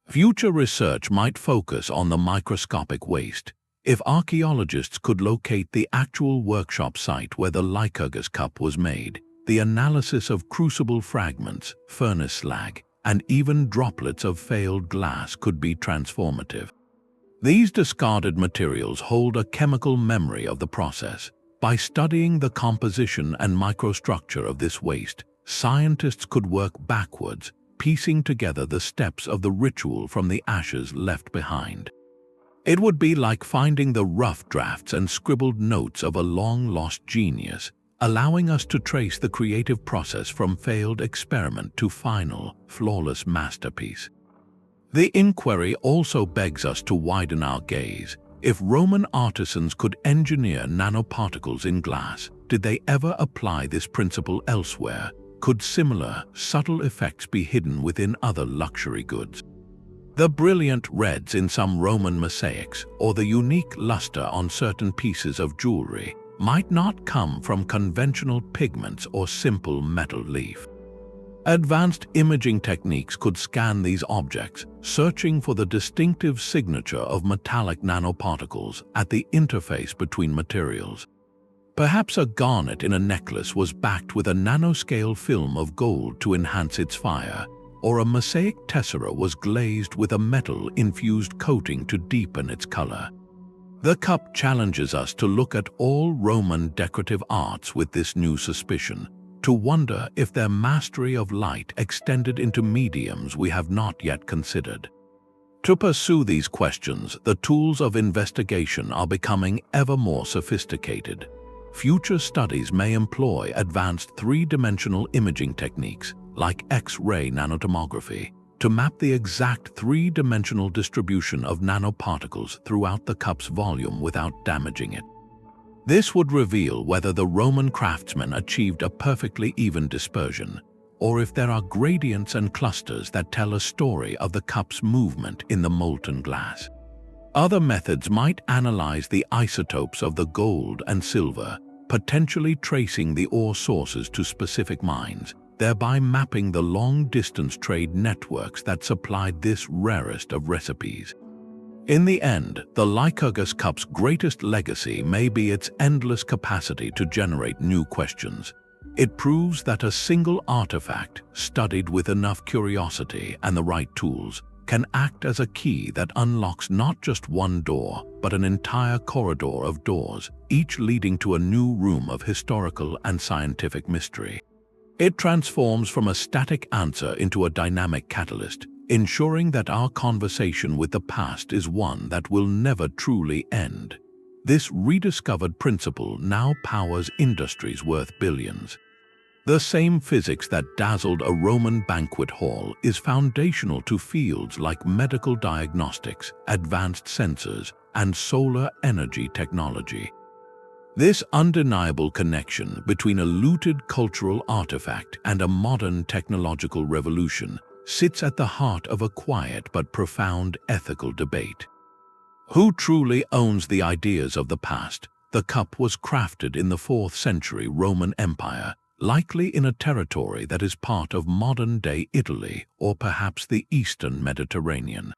Future research might focus on the microscopic waste. If archaeologists could locate the actual workshop site where the Lycurgus Cup was made, the analysis of crucible fragments, furnace slag, and even droplets of failed glass could be transformative. These discarded materials hold a chemical memory of the process. By studying the composition and microstructure of this waste, scientists could work backwards, piecing together the steps of the ritual from the ashes left behind. It would be like finding the rough drafts and scribbled notes of a long-lost genius, allowing us to trace the creative process from failed experiment to final, flawless masterpiece. The inquiry also begs us to widen our gaze. If Roman artisans could engineer nanoparticles in glass, did they ever apply this principle elsewhere? Could similar, subtle effects be hidden within other luxury goods? The brilliant reds in some Roman mosaics or the unique luster on certain pieces of jewelry might not come from conventional pigments or simple metal leaf. Advanced imaging techniques could scan these objects, searching for the distinctive signature of metallic nanoparticles at the interface between materials. Perhaps a garnet in a necklace was backed with a nanoscale film of gold to enhance its fire, or a mosaic tessera was glazed with a metal-infused coating to deepen its color. The cup challenges us to look at all Roman decorative arts with this new suspicion, to wonder if their mastery of light extended into mediums we have not yet considered. To pursue these questions, the tools of investigation are becoming ever more sophisticated. Future studies may employ advanced three-dimensional imaging techniques, like X-ray nanotomography, to map the exact three-dimensional distribution of nanoparticles throughout the cup's volume without damaging it. This would reveal whether the Roman craftsmen achieved a perfectly even dispersion, or if there are gradients and clusters that tell a story of the cup's movement in the molten glass. Other methods might analyze the isotopes of the gold and silver, potentially tracing the ore sources to specific mines, thereby mapping the long-distance trade networks that supplied this rarest of recipes. In the end, the Lycurgus Cup's greatest legacy may be its endless capacity to generate new questions. It proves that a single artifact, studied with enough curiosity and the right tools, can act as a key that unlocks not just one door, but an entire corridor of doors, each leading to a new room of historical and scientific mystery. It transforms from a static answer into a dynamic catalyst, ensuring that our conversation with the past is one that will never truly end. This rediscovered principle now powers industries worth billions. The same physics that dazzled a Roman banquet hall is foundational to fields like medical diagnostics, advanced sensors, and solar energy technology. This undeniable connection between a looted cultural artifact and a modern technological revolution sits at the heart of a quiet but profound ethical debate. Who truly owns the ideas of the past? The cup was crafted in the 4th century Roman Empire, likely in a territory that is part of modern-day Italy or perhaps the Eastern Mediterranean.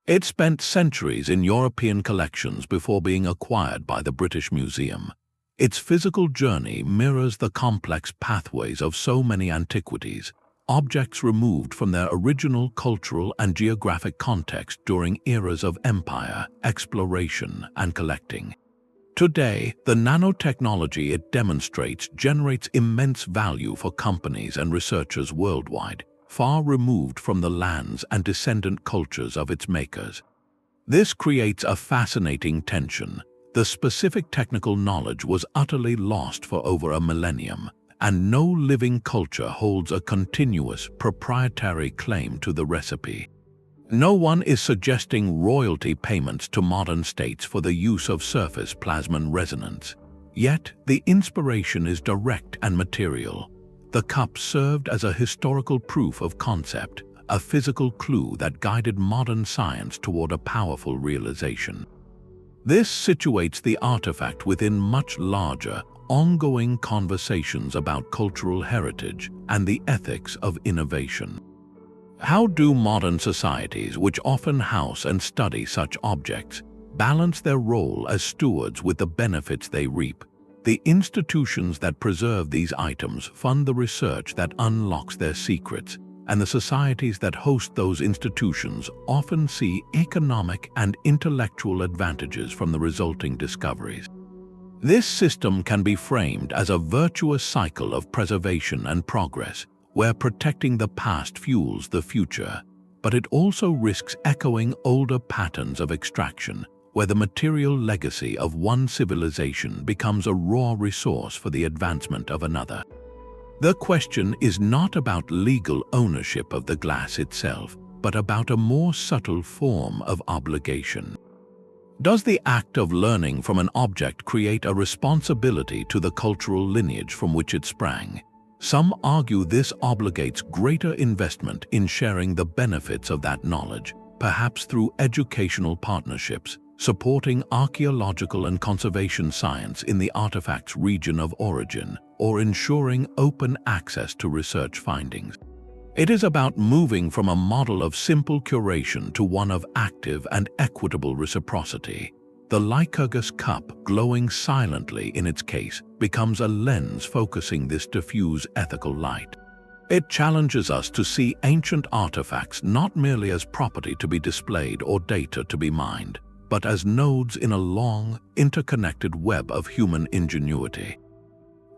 It spent centuries in European collections before being acquired by the British Museum. Its physical journey mirrors the complex pathways of so many antiquities, objects removed from their original cultural and geographic context during eras of empire, exploration, and collecting. Today, the nanotechnology it demonstrates generates immense value for companies and researchers worldwide, far removed from the lands and descendant cultures of its makers. This creates a fascinating tension. The specific technical knowledge was utterly lost for over a millennium, and no living culture holds a continuous, proprietary claim to the recipe. No one is suggesting royalty payments to modern states for the use of surface plasmon resonance. Yet, the inspiration is direct and material. The cup served as a historical proof of concept, a physical clue that guided modern science toward a powerful realization. This situates the artifact within much larger, ongoing conversations about cultural heritage and the ethics of innovation. How do modern societies, which often house and study such objects, balance their role as stewards with the benefits they reap? The institutions that preserve these items fund the research that unlocks their secrets, and the societies that host those institutions often see economic and intellectual advantages from the resulting discoveries. This system can be framed as a virtuous cycle of preservation and progress, where protecting the past fuels the future, but it also risks echoing older patterns of extraction, where the material legacy of one civilization becomes a raw resource for the advancement of another. The question is not about legal ownership of the glass itself, but about a more subtle form of obligation. Does the act of learning from an object create a responsibility to the cultural lineage from which it sprang? Some argue this obligates greater investment in sharing the benefits of that knowledge, perhaps through educational partnerships, supporting archaeological and conservation science in the artifact's region of origin, or ensuring open access to research findings. It is about moving from a model of simple curation to one of active and equitable reciprocity. The Lycurgus Cup, glowing silently in its case, becomes a lens focusing this diffuse ethical light. It challenges us to see ancient artifacts not merely as property to be displayed or data to be mined, but as nodes in a long, interconnected web of human ingenuity.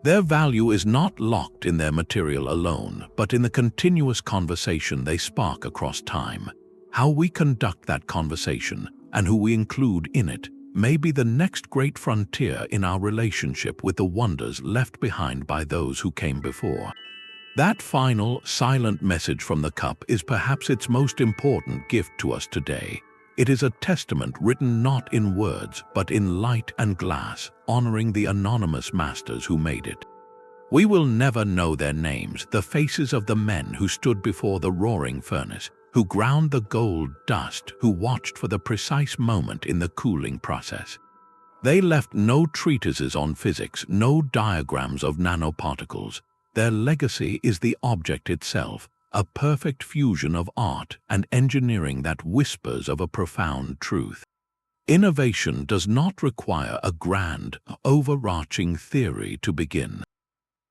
Their value is not locked in their material alone, but in the continuous conversation they spark across time. How we conduct that conversation, and who we include in it, may be the next great frontier in our relationship with the wonders left behind by those who came before. That final, silent message from the cup is perhaps its most important gift to us today. It is a testament written not in words, but in light and glass, honoring the anonymous masters who made it. We will never know their names, the faces of the men who stood before the roaring furnace, who ground the gold dust, who watched for the precise moment in the cooling process. They left no treatises on physics, no diagrams of nanoparticles. Their legacy is the object itself, a perfect fusion of art and engineering that whispers of a profound truth. Innovation does not require a grand, overarching theory to begin.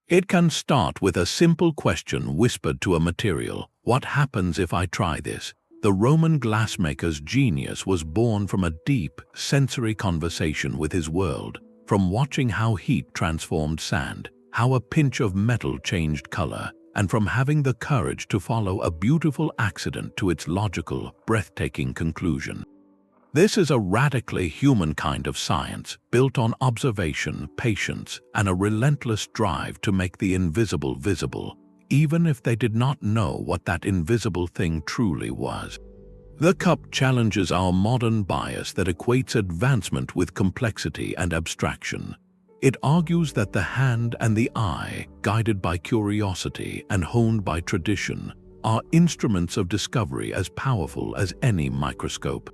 It can start with a simple question whispered to a material: what happens if I try this? The Roman glassmaker's genius was born from a deep, sensory conversation with his world, from watching how heat transformed sand, how a pinch of metal changed color, and from having the courage to follow a beautiful accident to its logical, breathtaking conclusion. This is a radically human kind of science, built on observation, patience, and a relentless drive to make the invisible visible, even if they did not know what that invisible thing truly was. The cup challenges our modern bias that equates advancement with complexity and abstraction. It argues that the hand and the eye, guided by curiosity and honed by tradition, are instruments of discovery as powerful as any microscope.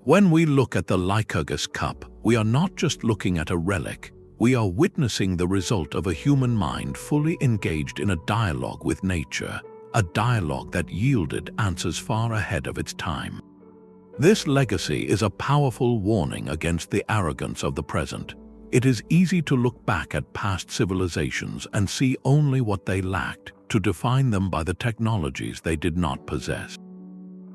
When we look at the Lycurgus Cup, we are not just looking at a relic. We are witnessing the result of a human mind fully engaged in a dialogue with nature, a dialogue that yielded answers far ahead of its time. This legacy is a powerful warning against the arrogance of the present. It is easy to look back at past civilizations and see only what they lacked, to define them by the technologies they did not possess.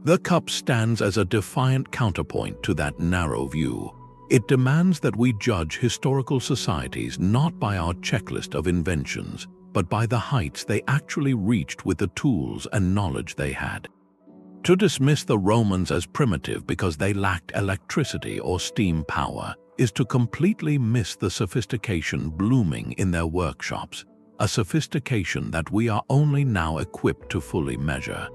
The cup stands as a defiant counterpoint to that narrow view. It demands that we judge historical societies not by our checklist of inventions, but by the heights they actually reached with the tools and knowledge they had. To dismiss the Romans as primitive because they lacked electricity or steam power is to completely miss the sophistication blooming in their workshops, a sophistication that we are only now equipped to fully measure.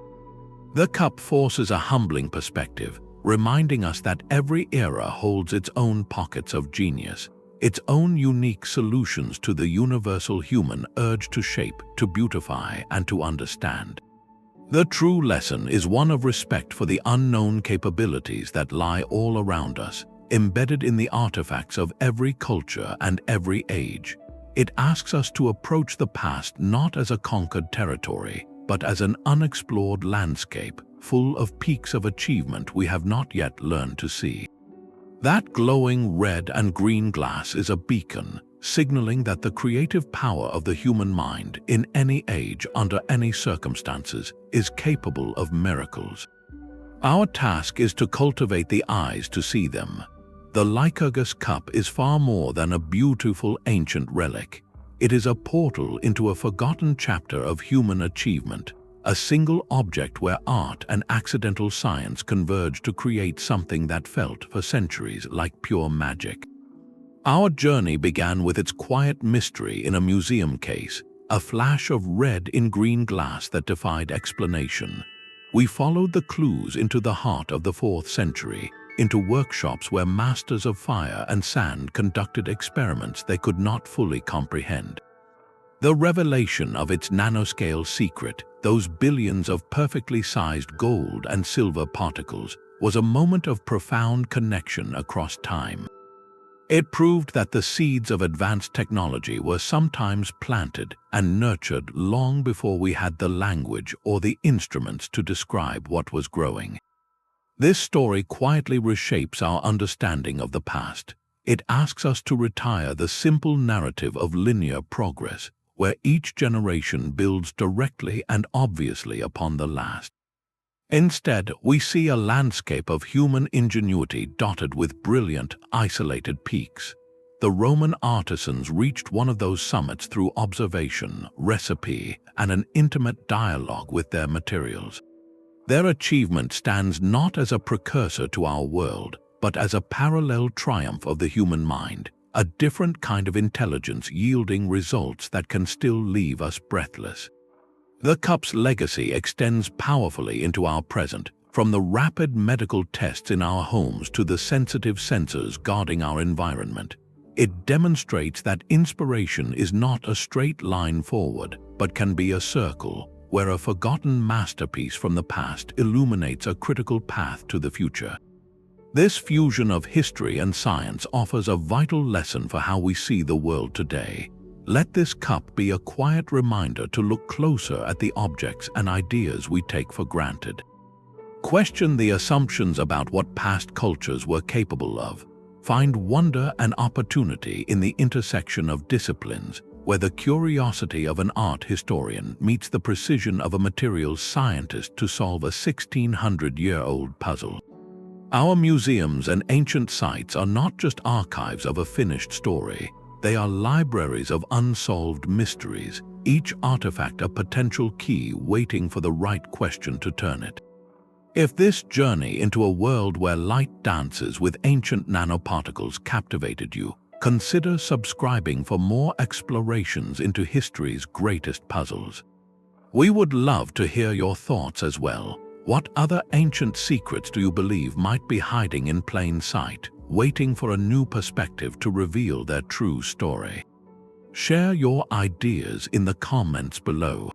The cup forces a humbling perspective, reminding us that every era holds its own pockets of genius, its own unique solutions to the universal human urge to shape, to beautify, and to understand. The true lesson is one of respect for the unknown capabilities that lie all around us, embedded in the artifacts of every culture and every age. It asks us to approach the past not as a conquered territory, but as an unexplored landscape full of peaks of achievement we have not yet learned to see. That glowing red and green glass is a beacon, signaling that the creative power of the human mind, in any age, under any circumstances, is capable of miracles. Our task is to cultivate the eyes to see them. The Lycurgus Cup is far more than a beautiful ancient relic. It is a portal into a forgotten chapter of human achievement, a single object where art and accidental science converge to create something that felt for centuries like pure magic. Our journey began with its quiet mystery in a museum case, a flash of red in green glass that defied explanation. We followed the clues into the heart of the 4th century, into workshops where masters of fire and sand conducted experiments they could not fully comprehend. The revelation of its nanoscale secret, those billions of perfectly sized gold and silver particles, was a moment of profound connection across time. It proved that the seeds of advanced technology were sometimes planted and nurtured long before we had the language or the instruments to describe what was growing. This story quietly reshapes our understanding of the past. It asks us to retire the simple narrative of linear progress, where each generation builds directly and obviously upon the last. Instead, we see a landscape of human ingenuity dotted with brilliant, isolated peaks. The Roman artisans reached one of those summits through observation, recipe, and an intimate dialogue with their materials. Their achievement stands not as a precursor to our world, but as a parallel triumph of the human mind, a different kind of intelligence yielding results that can still leave us breathless. The cup's legacy extends powerfully into our present, from the rapid medical tests in our homes to the sensitive sensors guarding our environment. It demonstrates that inspiration is not a straight line forward, but can be a circle, where a forgotten masterpiece from the past illuminates a critical path to the future. This fusion of history and science offers a vital lesson for how we see the world today. Let this cup be a quiet reminder to look closer at the objects and ideas we take for granted. Question the assumptions about what past cultures were capable of. Find wonder and opportunity in the intersection of disciplines, where the curiosity of an art historian meets the precision of a materials scientist to solve a 1600-year-old puzzle. Our museums and ancient sites are not just archives of a finished story. They are libraries of unsolved mysteries, each artifact a potential key waiting for the right question to turn it. If this journey into a world where light dances with ancient nanoparticles captivated you, consider subscribing for more explorations into history's greatest puzzles. We would love to hear your thoughts as well. What other ancient secrets do you believe might be hiding in plain sight, waiting for a new perspective to reveal their true story? Share your ideas in the comments below.